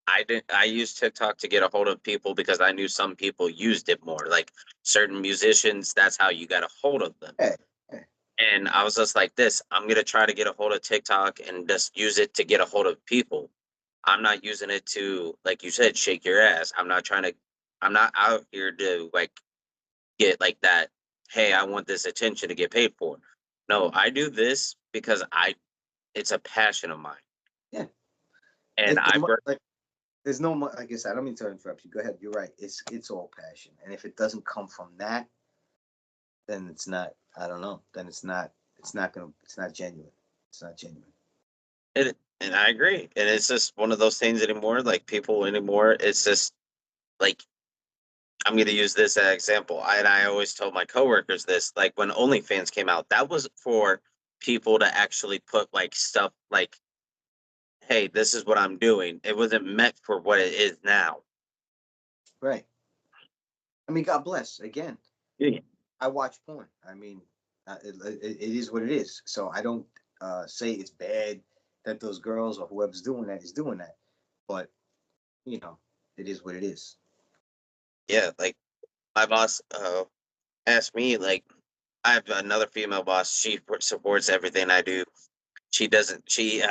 I used TikTok to get a hold of people because I knew some people used it more. Like certain musicians, that's how you got a hold of them. Hey, hey. And I was just like this, I'm gonna try to get a hold of TikTok and just use it to get a hold of people. I'm not using it to, like you said, shake your ass. I'm not out here to like get like that, hey, I want this attention to get paid for. No, I do this because it's a passion of mine. Yeah, And like there's no like I said. I don't mean to interrupt you. Go ahead. You're right. It's all passion, and if it doesn't come from that, then it's not. I don't know. Then it's not. It's not gonna. It's not genuine. It's not genuine. and I agree. And it's just one of those things anymore, like people anymore, it's just like I'm going to use this as an example. And I always told my coworkers this, like when OnlyFans came out, that was for people to actually put like stuff like, hey, this is what I'm doing. It wasn't meant for what it is now. Right. I mean, God bless. Again, Yeah. I watch porn. I mean, it is what it is. So I don't say it's bad that those girls or whoever's doing that is doing that. But it is what it is. Yeah. Like my boss asked me, like, I have another female boss. She supports everything I do. She doesn't. She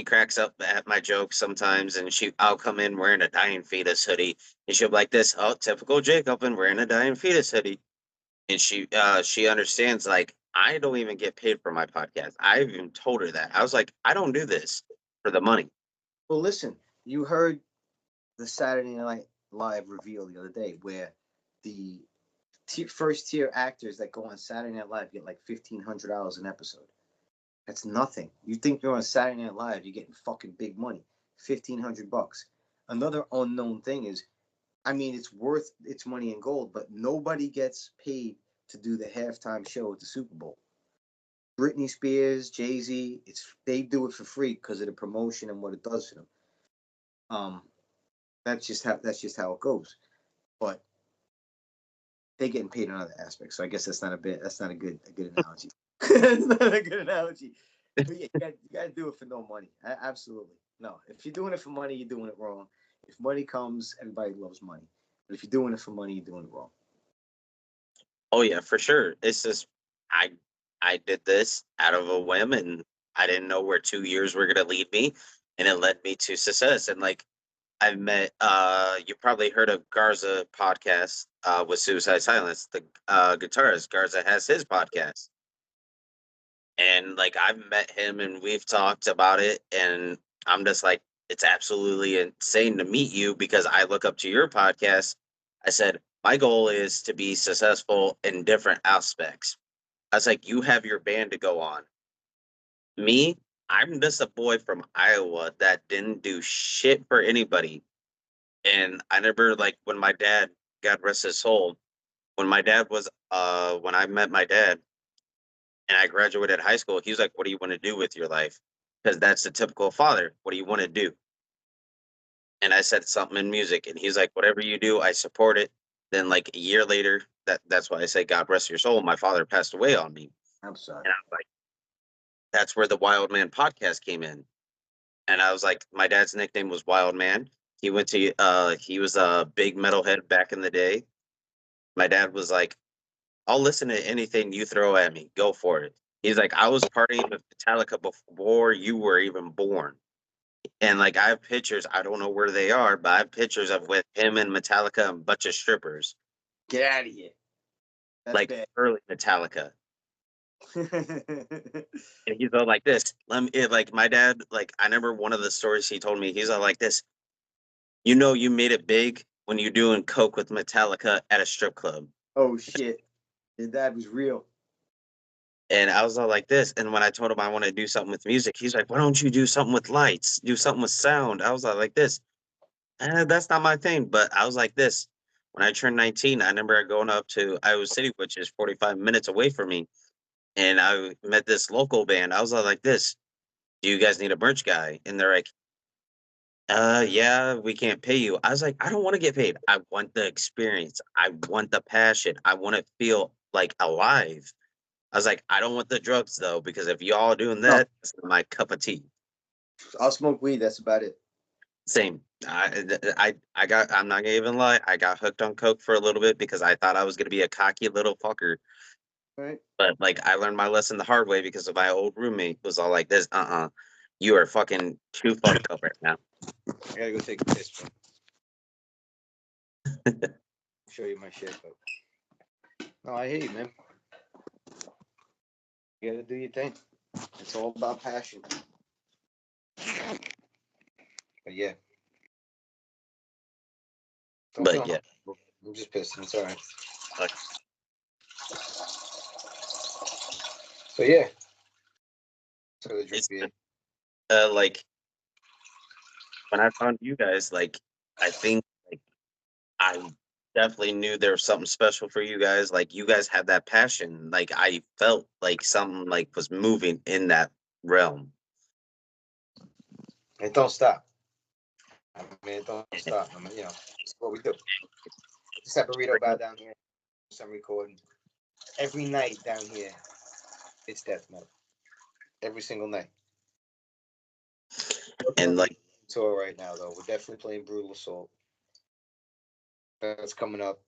cracks up at my jokes sometimes, and I'll come in wearing a dying fetus hoodie, and she'll be like this. Oh, typical Jacob, and wearing a dying fetus hoodie. And she understands like I don't even get paid for my podcast. I even told her that. I was like, I don't do this for the money. Well, listen, you heard the Saturday Night Live reveal the other day where the first tier actors that go on Saturday Night Live get like $1,500 an episode. That's nothing. You think you're on Saturday Night Live, you're getting fucking big money. $1,500. Another unknown thing is, I mean, it's worth its money in gold, but nobody gets paid to do the halftime show at the Super Bowl. Britney Spears, Jay-Z, they do it for free because of the promotion and what it does for them. Um, that's just how it goes. But they getting paid in other aspects. So I guess that's not a good analogy. It's not a good analogy. But yeah, you gotta do it for no money. Absolutely. No. If you're doing it for money, you're doing it wrong. If money comes, everybody loves money. But if you're doing it for money, you're doing it wrong. Oh yeah, for sure. It's just I I did this out of a whim, and I didn't know where 2 years were gonna lead me, and it led me to success. And like I've met you probably heard of Garza podcast with Suicide Silence. The guitarist Garza has his podcast. And like I've met him and we've talked about it, and I'm just like, it's absolutely insane to meet you because I look up to your podcast. I said, my goal is to be successful in different aspects. I was like, you have your band to go on. Me, I'm just a boy from Iowa that didn't do shit for anybody. And I never like when my dad, God rest his soul, when I met my dad, and I graduated high school, he was like, "What do you want to do with your life?" Because that's the typical father. What do you want to do? And I said something in music, and he's like, "Whatever you do, I support it." Then, like a year later, that's why I say, "God rest your soul." My father passed away on me, I'm sorry. and I'm like, that's where the Wild Man podcast came in. and I was like, my dad's nickname was Wild Man. He went to he was a big metalhead back in the day. My dad was like, I'll listen to anything you throw at me. Go for it. He's like, I was partying with Metallica before you were even born. And like I have pictures, I don't know where they are, but I have pictures of with him and Metallica and a bunch of strippers. Get out of here. That's Like bad. early Metallica. And he's all like this. Like my dad, like I remember one of the stories he told me, he's all like this. You know you made it big when you're doing coke with Metallica at a strip club. Oh shit. Your dad was real. And I was all like this. And when I told him I want to do something with music, he's like, why don't you do something with lights? Do something with sound. I was all like this. That's not my thing. But I was like this. When I turned 19, I remember going up to Iowa City, which is 45 minutes away from me. And I met this local band. I was all like this. Do you guys need a merch guy? And they're like, yeah, we can't pay you. I was like, I don't want to get paid. I want the experience. I want the passion. I want to feel like alive. I was like, I don't want the drugs though, because if y'all doing No, that, it's not my cup of tea. I'll smoke weed. That's about it. Same. I got. I'm not gonna even lie. I got hooked on coke for a little bit because I thought I was gonna be a cocky little fucker. Right? But like, I learned my lesson the hard way because of my old roommate was all like this. You are fucking too fucked up right now. I gotta go take a piss, bro. Show you my shit, but no, I hear you, man. You gotta do your thing. It's all about passion. But yeah. Don't feel But yeah, uncomfortable. I'm just pissing. It's all right. like, So yeah. So the drink it's beer. like when I found you guys, like I think like I definitely knew there was something special for you guys. Like you guys had that passion. Like I felt like something like was moving in that realm. And don't stop. I mean, don't stop. I mean, it's what we do. Just have burrito bar down here. Some recording. Every night down here, it's death metal. Every single night. Working And on the like tour right now, though. We're definitely playing Brutal Assault. That's coming up.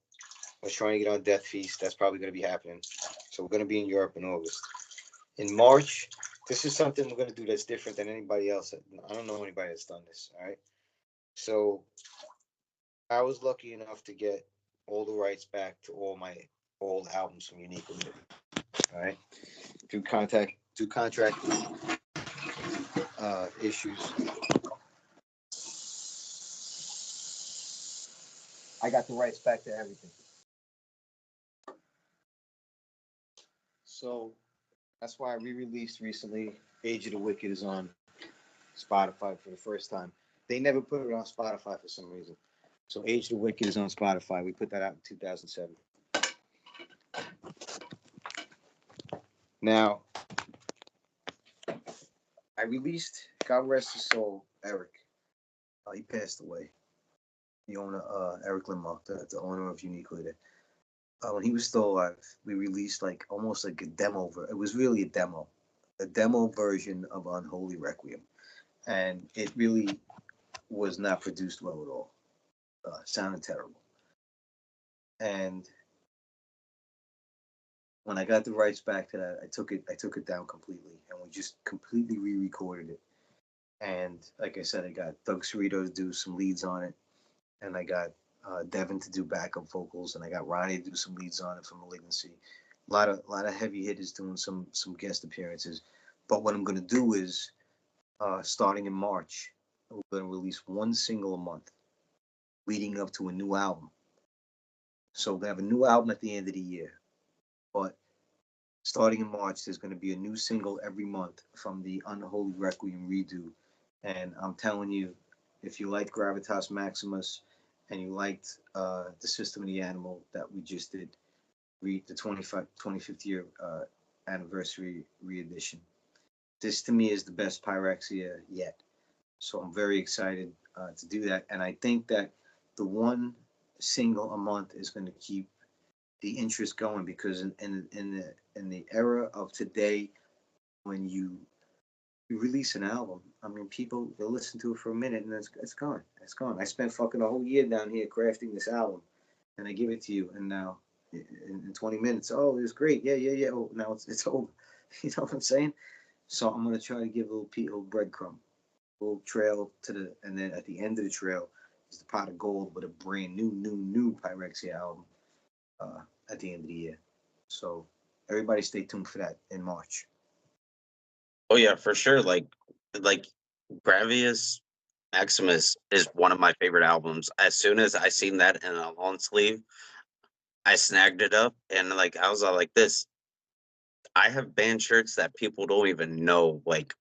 We're trying to get on Death Feast. That's probably going to be happening. So we're going to be in Europe in August. In March, this is something we're going to do that's different than anybody else. I don't know anybody that's done this. All right. So I was lucky enough to get all the rights back to all my old albums from Unique Limited. All right. Through contract issues. I got the rights back to everything. So that's why I re-released recently. Age of the Wicked is on Spotify for the first time. They never put it on Spotify for some reason. So Age of the Wicked is on Spotify. We put that out in 2007. Now, I released, God rest his soul, Eric. He passed away. The owner, Eric Lamar, the owner of Unique Leader. When he was still alive, we released like almost like a demo. It was really a demo version of Unholy Requiem, and it really was not produced well at all. Sounded terrible. And when I got the rights back to that, I took it down completely, and we just completely re-recorded it. And like I said, I got Doug Cerrito to do some leads on it, and I got Devin to do backup vocals, and I got Ronnie to do some leads on it for Malignancy. A lot of heavy hitters doing some guest appearances. But what I'm gonna do is, starting in March, we're gonna release one single a month, leading up to a new album. So we have a new album at the end of the year, but starting in March, there's going to be a new single every month from the Unholy Requiem redo. And I'm telling you, if you liked Gravitas Maximus and you liked the System of the Animal that we just did, read the 25th year anniversary re-edition. This to me is the best Pyrexia yet. So I'm very excited to do that. And I think that the one single a month is going to keep the interest going because in the era of today, when you you release an album. I mean, people they'll listen to it for a minute and then it's gone. It's gone. I spent fucking a whole year down here crafting this album, and I give it to you, and now in 20 minutes, oh, it was great. Yeah, yeah, yeah. Oh, now it's over. You know what I'm saying? So I'm gonna try to give a little breadcrumb, a little trail to the, and then at the end of the trail is the pot of gold with a brand new Pyrexia album at the end of the year. So everybody stay tuned for that in March. Oh yeah, for sure. Like Gravius Maximus is one of my favorite albums. As soon as I seen that in a long sleeve, I snagged it up and like I was all like this. I have band shirts that people don't even know like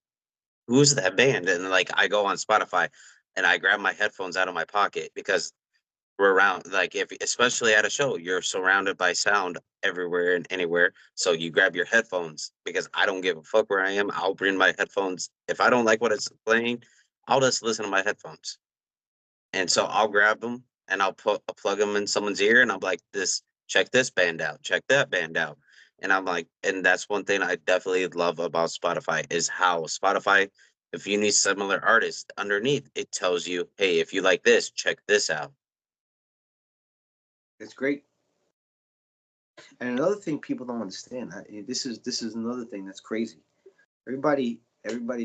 who's that band? And like I go on Spotify and I grab my headphones out of my pocket because we're around like if especially at a show, you're surrounded by sound everywhere and anywhere. So you grab your headphones because I don't give a fuck where I am. I'll bring my headphones. If I don't like what it's playing, I'll just listen to my headphones. And so I'll grab them and I'll plug them in someone's ear and I'm like, this, check this band out, check that band out. And I'm like, and that's one thing I definitely love about Spotify is how Spotify, if you need similar artists underneath, it tells you, hey, if you like this, check this out. It's great. And another thing people don't understand, this is another thing that's crazy. Everybody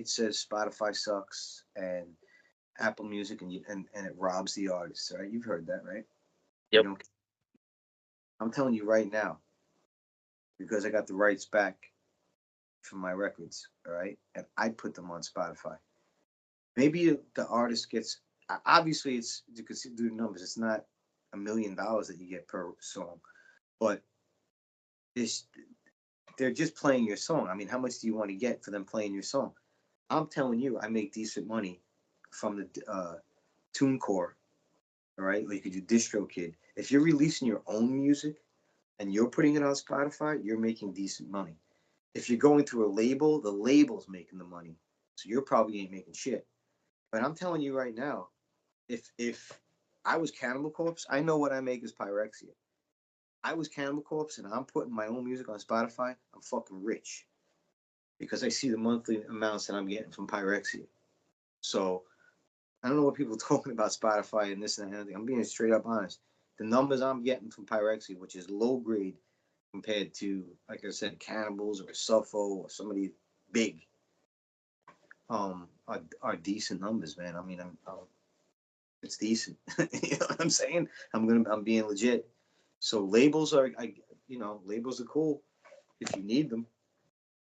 says Spotify sucks and Apple Music and it robs the artists, right? You've heard that, right? You Yep. don't. I'm telling you right now because I got the rights back from my records, all right, and I put them on Spotify. Maybe the artist gets obviously it's you can see do the numbers. It's not $1 million that you get per song, but it's they're just playing your song. I mean, how much do you want to get for them playing your song? I'm telling you, I make decent money from the TuneCore, all right? Or you could do DistroKid. If you're releasing your own music and you're putting it on Spotify, you're making decent money. If you're going through a label, the label's making the money. So you probably ain't making shit. But I'm telling you right now, if I was Cannibal Corpse, I know what I make is Pyrexia. I was Cannibal Corpse and I'm putting my own music on Spotify, I'm fucking rich because I see the monthly amounts that I'm getting from Pyrexia. So I don't know what people are talking about Spotify and this and that. I'm being straight up honest. The numbers I'm getting from Pyrexia, which is low grade compared to, like I said, Cannibals or Suffo or somebody big, are decent numbers, man. I mean, it's decent. You know what I'm saying? I'm being legit. So labels are, labels are cool if you need them.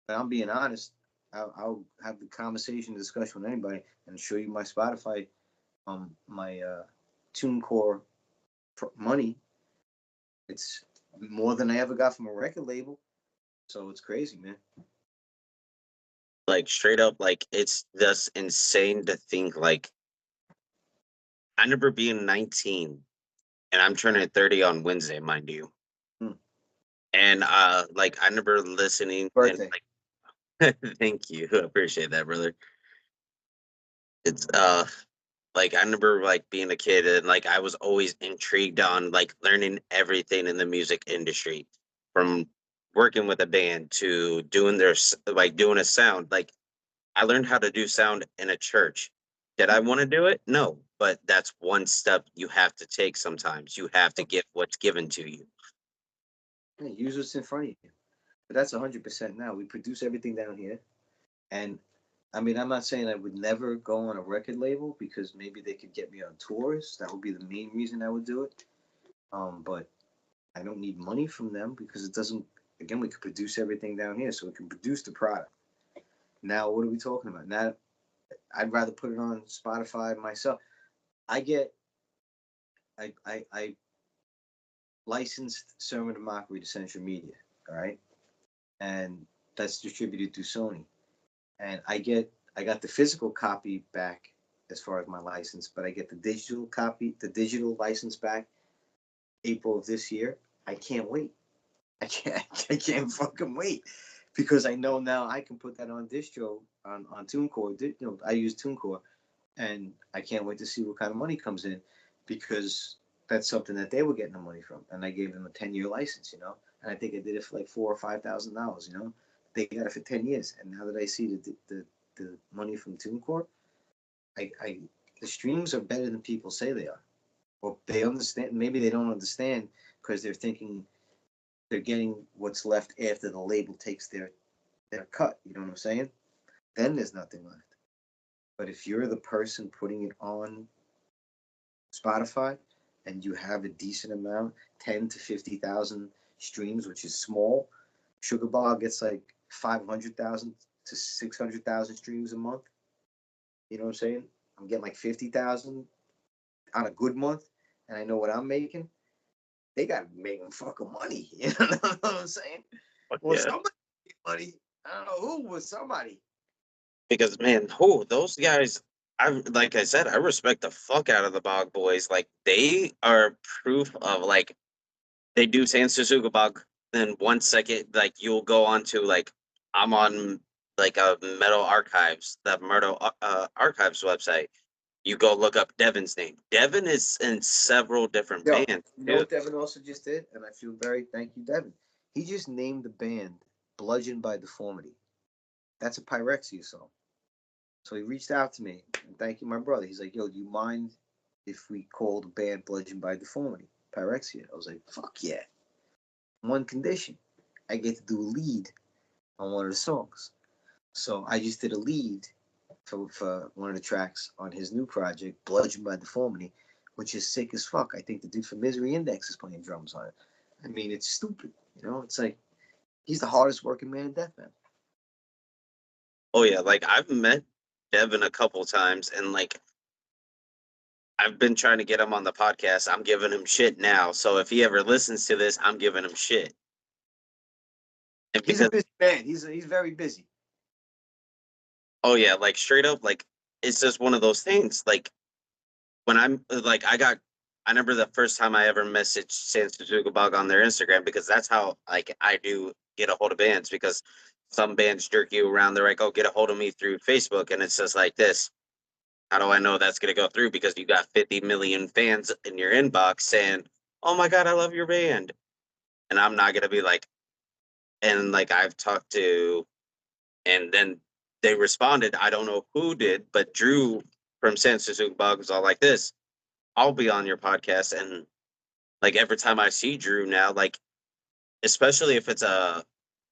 But I'm being honest. I'll have the conversation, discussion with anybody, and show you my Spotify, my TuneCore money. It's more than I ever got from a record label. So it's crazy, man. Like straight up, like it's just insane to think like I remember being 19 and I'm turning 30 on Wednesday, mind you. Hmm. And like I remember listening and Birthday. like thank you. I appreciate that, brother. It's like I remember like being a kid and like I was always intrigued on like learning everything in the music industry from working with a band to doing like doing a sound. Like I learned how to do sound in a church. Did I want to do it? No, but that's one step you have to take sometimes. You have to get what's given to you. Yeah, use what's in front of you. But that's 100% now. We produce everything down here. And I mean, I'm not saying I would never go on a record label because maybe they could get me on tours. That would be the main reason I would do it. But I don't need money from them because it doesn't. Again, we could produce everything down here, so we can produce the product. Now, what are we talking about? Now, I'd rather put it on Spotify myself. I get, I licensed Sermon of Mockery to Central Media, all right, and that's distributed through Sony. And I got the physical copy back as far as my license, but I get the digital license back April of this year. I can't wait. I can't fucking wait because I know now I can put that on distro on TuneCore. I use TuneCore, and I can't wait to see what kind of money comes in because that's something that they were getting the money from, and I gave them a 10-year license, and I think I did it for like $4,000 or $5,000, They got it for 10 years, and now that I see the the money from TuneCore, the streams are better than people say they are. Or they understand. Maybe they don't understand because they're thinking they're getting what's left after the label takes their cut. You know what I'm saying? Then there's nothing left. But if you're the person putting it on Spotify and you have a decent amount, 10 to 50,000 streams, which is small, Sugar Bob gets like 500,000 to 600,000 streams a month. You know what I'm saying? I'm getting like 50,000 on a good month, and I know what I'm making. They got to make them fucking money. You know what I'm saying? Well, Yeah. somebody made money. I don't know who was somebody. Because man, those guys, like I said, I respect the fuck out of the Bog Boys. Like they are proof of like they do Sans Suzuka Bog. Then 1 second, like you'll go on to like I'm on like a Metal Archives, the Metal Archives website. You go look up Devin's name. Devin is in several different Yo, bands. you know what Devin also just did? And I feel thank you, Devin. He just named the band Bludgeoned by Deformity. That's a Pyrexia song. So he reached out to me, and thank you, my brother. He's like, yo, do you mind if we call the band Bludgeoned by Deformity? Pyrexia. I was like, fuck yeah. One condition. I get to do a lead on one of the songs. So I just did a lead for one of the tracks on his new project, Bludgeoned by Deformity, which is sick as fuck. I think the dude from Misery Index is playing drums on it. I mean, it's stupid. You know, it's like he's the hardest working man in death metal. Oh yeah, like I've met Devin a couple times, and like I've been trying to get him on the podcast. I'm giving him shit now. So if he ever listens to this, I'm giving him shit. And He's a because busy man. He's very busy. oh yeah, like straight up, like it's just one of those things. Like when I'm like I remember the first time I ever messaged Sans Suzuka Bug on their Instagram because that's how like I do get a hold of bands because some bands jerk you around. They're like, oh, get a hold of me through Facebook, and it's just like this. How do I know that's gonna go through? Because you got 50 million fans in your inbox saying, "Oh my god, I love your band," and I'm not gonna be like, and like I've talked to, and then they responded. I don't know who did, but Drew from Sans Suzuka Bug was all like this. I'll be on your podcast, and like every time I see Drew now, like especially if it's a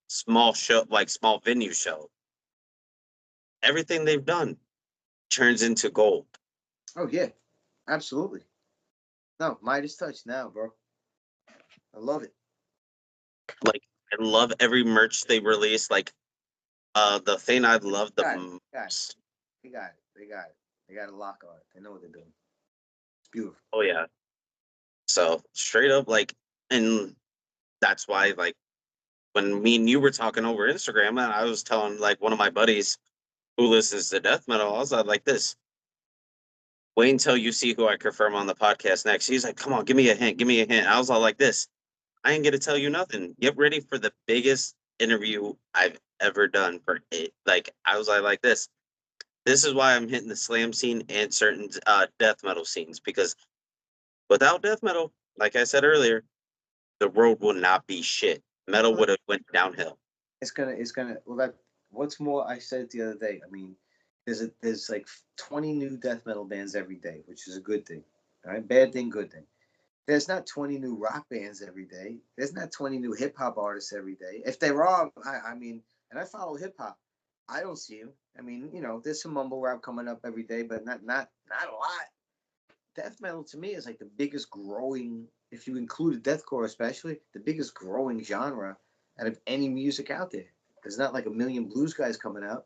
small show, like small venue show, everything they've done turns into gold. Oh yeah, absolutely. No, Midas touch now, bro. I love it. Like I love every merch they release. Like the thing I love the Got it. most. They got it. They got it. They got a lock on it. They know what they're doing. It's beautiful. Oh yeah. So straight up, like, and that's why, like, when me and you were talking over Instagram, and I was telling like one of my buddies who listens to death metal, I was like this. Wait until you see who I confirm on the podcast next. He's like, come on, give me a hint, give me a hint. I was all like this. I ain't gonna tell you nothing. Get ready for the biggest interview I've ever done for it. Like I was like this. This is why I'm hitting the slam scene and certain death metal scenes because without death metal, like I said earlier, the world will not be shit. Metal would have went downhill. It's gonna well that what's more I said it the other day. I mean, there's like 20 new death metal bands every day, which is a good thing. All right, bad thing, good thing. There's not 20 new rock bands every day. There's not 20 new hip hop artists every day. If there are, I mean, and I follow hip hop, I don't see them. I mean, you know, there's some mumble rap coming up every day, but not a lot. Death metal to me is like the biggest growing, if you include deathcore especially, the biggest growing genre out of any music out there. There's not like a million blues guys coming out.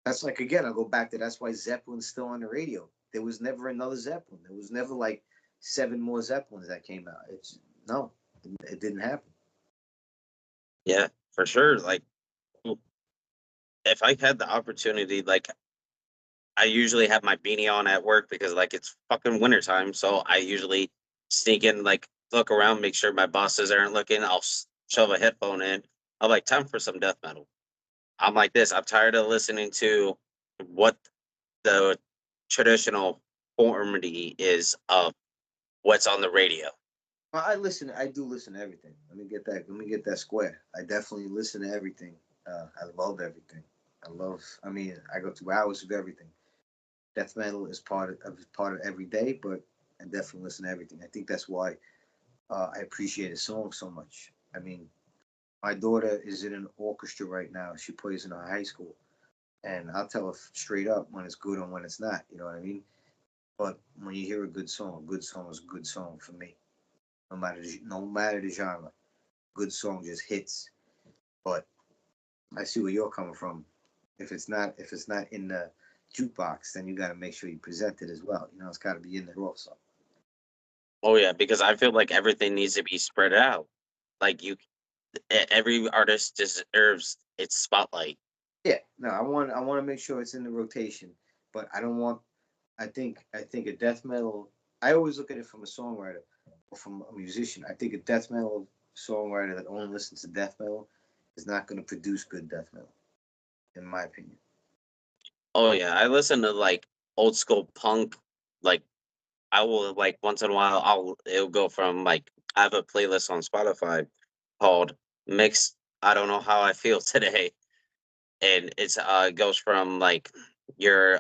That's like again, I'll go back to that's why Zeppelin's still on the radio. There was never another Zeppelin. There was never like 7 more Zeppelins that came out. It's no, it didn't happen. Yeah, for sure. Like if I had the opportunity, like I usually have my beanie on at work because like it's fucking wintertime. So I usually sneak in, like look around, make sure my bosses aren't looking. I'll shove a headphone in. I'm like, time for some death metal. I'm like this. I'm tired of listening to what the traditional formality is of what's on the radio. Well, I do listen to everything. Let me get that square. I definitely listen to everything. I love everything. I mean, I go through hours of everything. Death metal is part of every day, but I definitely listen to everything. I think that's why I appreciate a song so much. I mean, my daughter is in an orchestra right now. She plays in a high school, and I'll tell her straight up when it's good and when it's not. You know what I mean? But when you hear a good song is a good song for me. No matter the genre, good song just hits. But I see where you're coming from. If it's not in the jukebox, then you got to make sure you present it as well. You know, it's got to be in there also. Oh yeah, because I feel like everything needs to be spread out. Like every artist deserves its spotlight. Yeah, no, I want to make sure it's in the rotation, but I don't want. I think a death metal. I always look at it from a songwriter or from a musician. I think a death metal songwriter that only listens to death metal is not going to produce good death metal, in my opinion. Oh yeah, I listen to like old school punk. Like I will like once in a while it'll go from like I have a playlist on Spotify called Mix. I don't know how I feel today, and it goes from like your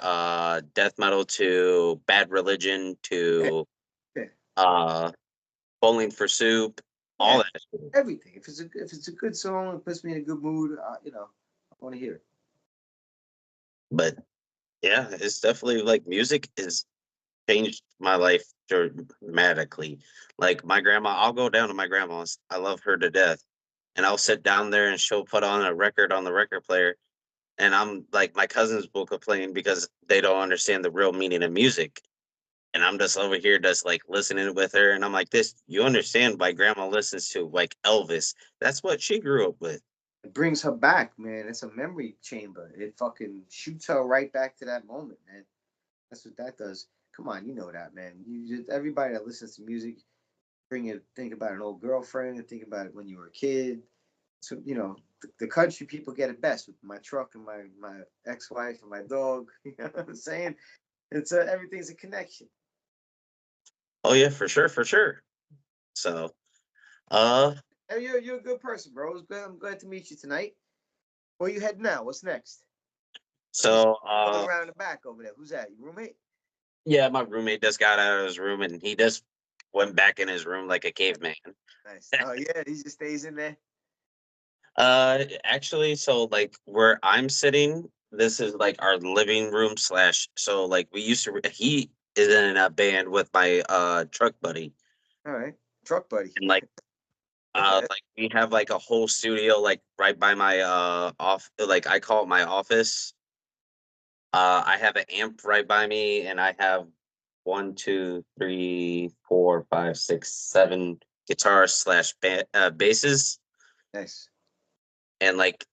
death metal to Bad Religion Yeah, to yeah, uh Bowling for Soup, all yeah. that shit. Everything. If it's a good song, it puts me in a good mood. I want to hear it. But yeah, it's definitely like music has changed my life dramatically. Like my grandma, I'll go down to my grandma's. I love her to death. And I'll sit down there and she'll put on a record on the record player. And I'm like, my cousins will complain because they don't understand the real meaning of music. And I'm just over here just like listening with her. And I'm like, this, you understand why grandma listens to like Elvis. That's what she grew up with. It brings her back, man. It's a memory chamber. It fucking shoots her right back to that moment, man. That's what that does. Come on, you know that, man. You just everybody that listens to music, think about an old girlfriend, and think about it when you were a kid. So the country people get it best with my truck and my ex-wife and my dog. You know what I'm saying? Everything's a connection. Oh yeah, for sure, for sure. So uh Hey, you're a good person, bro. I'm glad to meet you tonight. Where you heading now? What's next? I just so going around the back over there. Who's that? Your roommate? yeah, my roommate just got out of his room and he just went back in his room like a caveman. Nice. Oh yeah, he just stays in there. Actually, so like where I'm sitting, this is like our living room slash. So like we used to, he is in a band with my truck buddy, All right, truck buddy. and like Okay. we have like a whole studio like right by my off, like I call it my office. I have an amp right by me, and I have one, two, three, four, five, six, seven guitars slash basses, Nice. and like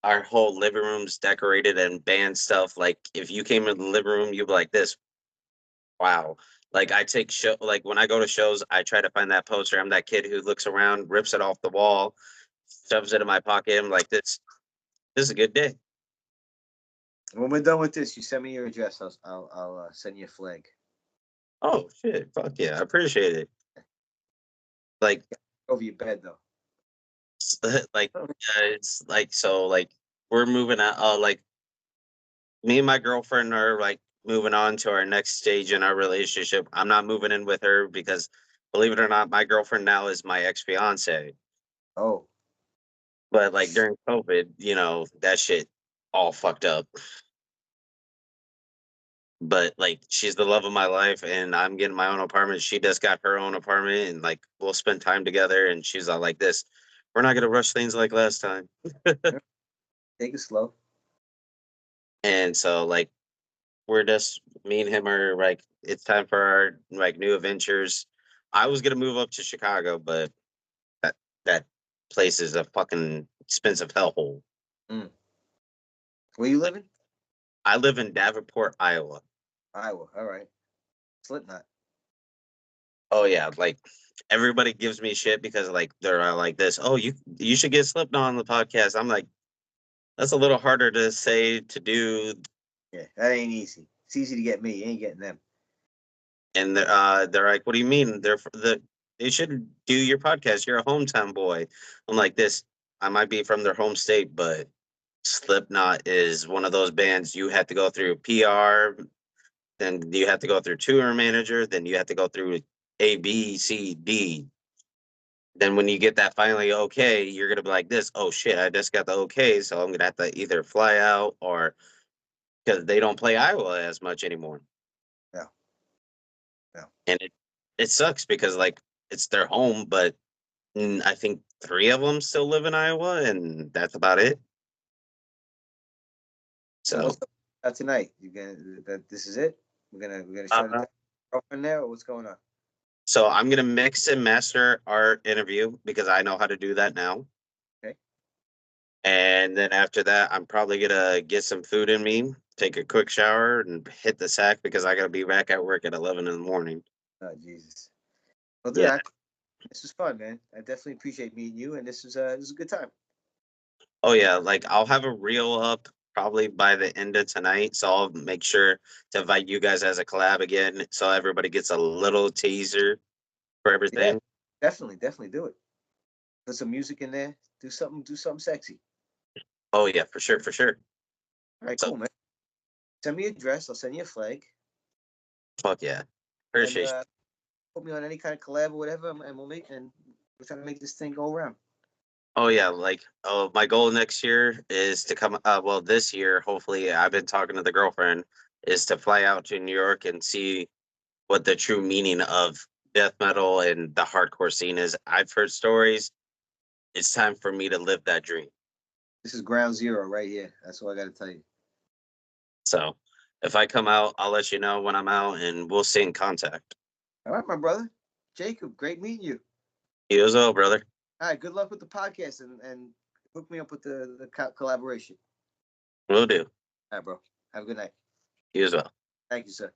our whole living room's decorated and band stuff. Like if you came in the living room, you'd be like this. Wow. Like I take show like when I go to shows, I try to find that poster. I'm that kid who looks around, rips it off the wall, shoves it in my pocket. I'm like, this is a good day. When we're done with this, you send me your address. I'll send you a flag Oh shit. Fuck yeah. I appreciate it. Like over your bed though. like it's like so like we're moving out like me and my girlfriend are like moving on to our next stage in our relationship. I'm not moving in with her because believe it or not, my girlfriend now is my ex fiance. Oh, But like during COVID, that shit all fucked up. But like she's the love of my life and I'm getting my own apartment. She just got her own apartment and like we'll spend time together and she's all like this. We're not gonna rush things like last time. take it slow. And so like we're just me and him are like it's time for our like new adventures. I was gonna move up to Chicago, but that place is a fucking expensive hellhole. Mm. Where you living? I live in Davenport, Iowa. Iowa. All right. Slipknot. Oh yeah, like everybody gives me shit because like they're like this. Oh, you should get Slipknot on the podcast. I'm like, that's a little harder to say to do, Yeah, that ain't easy. It's easy to get me. You ain't getting them. and they're like, what do you mean? They should do your podcast. You're a hometown boy. I'm like this. I might be from their home state, but Slipknot is one of those bands you have to go through PR, then you have to go through tour manager, then you have to go through A, B, C, D. Then when you get that finally okay, you're gonna be like this. Oh shit! I just got the okay, so I'm gonna have to either fly out or because they don't play Iowa as much anymore. Yeah. Yeah. And it sucks because like it's their home, but I think 3 of them still live in Iowa, and that's about it. So So what's up tonight? You gonna that this is it? We're gonna shut it uh, down. Girlfriend there, or what's going on? so I'm gonna mix and master our interview because I know how to do that now. Okay. And then after that, I'm probably gonna get some food in me, take a quick shower, and hit the sack because I gotta be back at work at 11 in the morning. Oh Jesus. Well, dude, Yeah. this was fun, man. I definitely appreciate meeting you, and this is a good time. Oh yeah, like I'll have a reel up probably by the end of tonight. So I'll make sure to invite you guys as a collab again so everybody gets a little teaser for Yeah, everything. definitely do it. Put some music in there. Do something sexy. Oh yeah, for sure, for sure. All right, So cool, man. Send me a dress. I'll send you a flag, fuck yeah. and Appreciate you. put me on any kind of collab or whatever, and we'll try to make this thing go around. Oh yeah, like my goal next year is to come well this year, hopefully I've been talking to the girlfriend, is to fly out to New York and see what the true meaning of death metal and the hardcore scene is. I've heard stories. It's time for me to live that dream. This is ground zero right here. That's all I got to tell you. So if I come out, I'll let you know when I'm out and we'll stay in contact. All right, my brother, Jacob. Great meeting you. You as well, brother. All right, good luck with the podcast, and hook me up with the collaboration. Will do. All right, bro. Have a good night. You as well. Thank you, sir.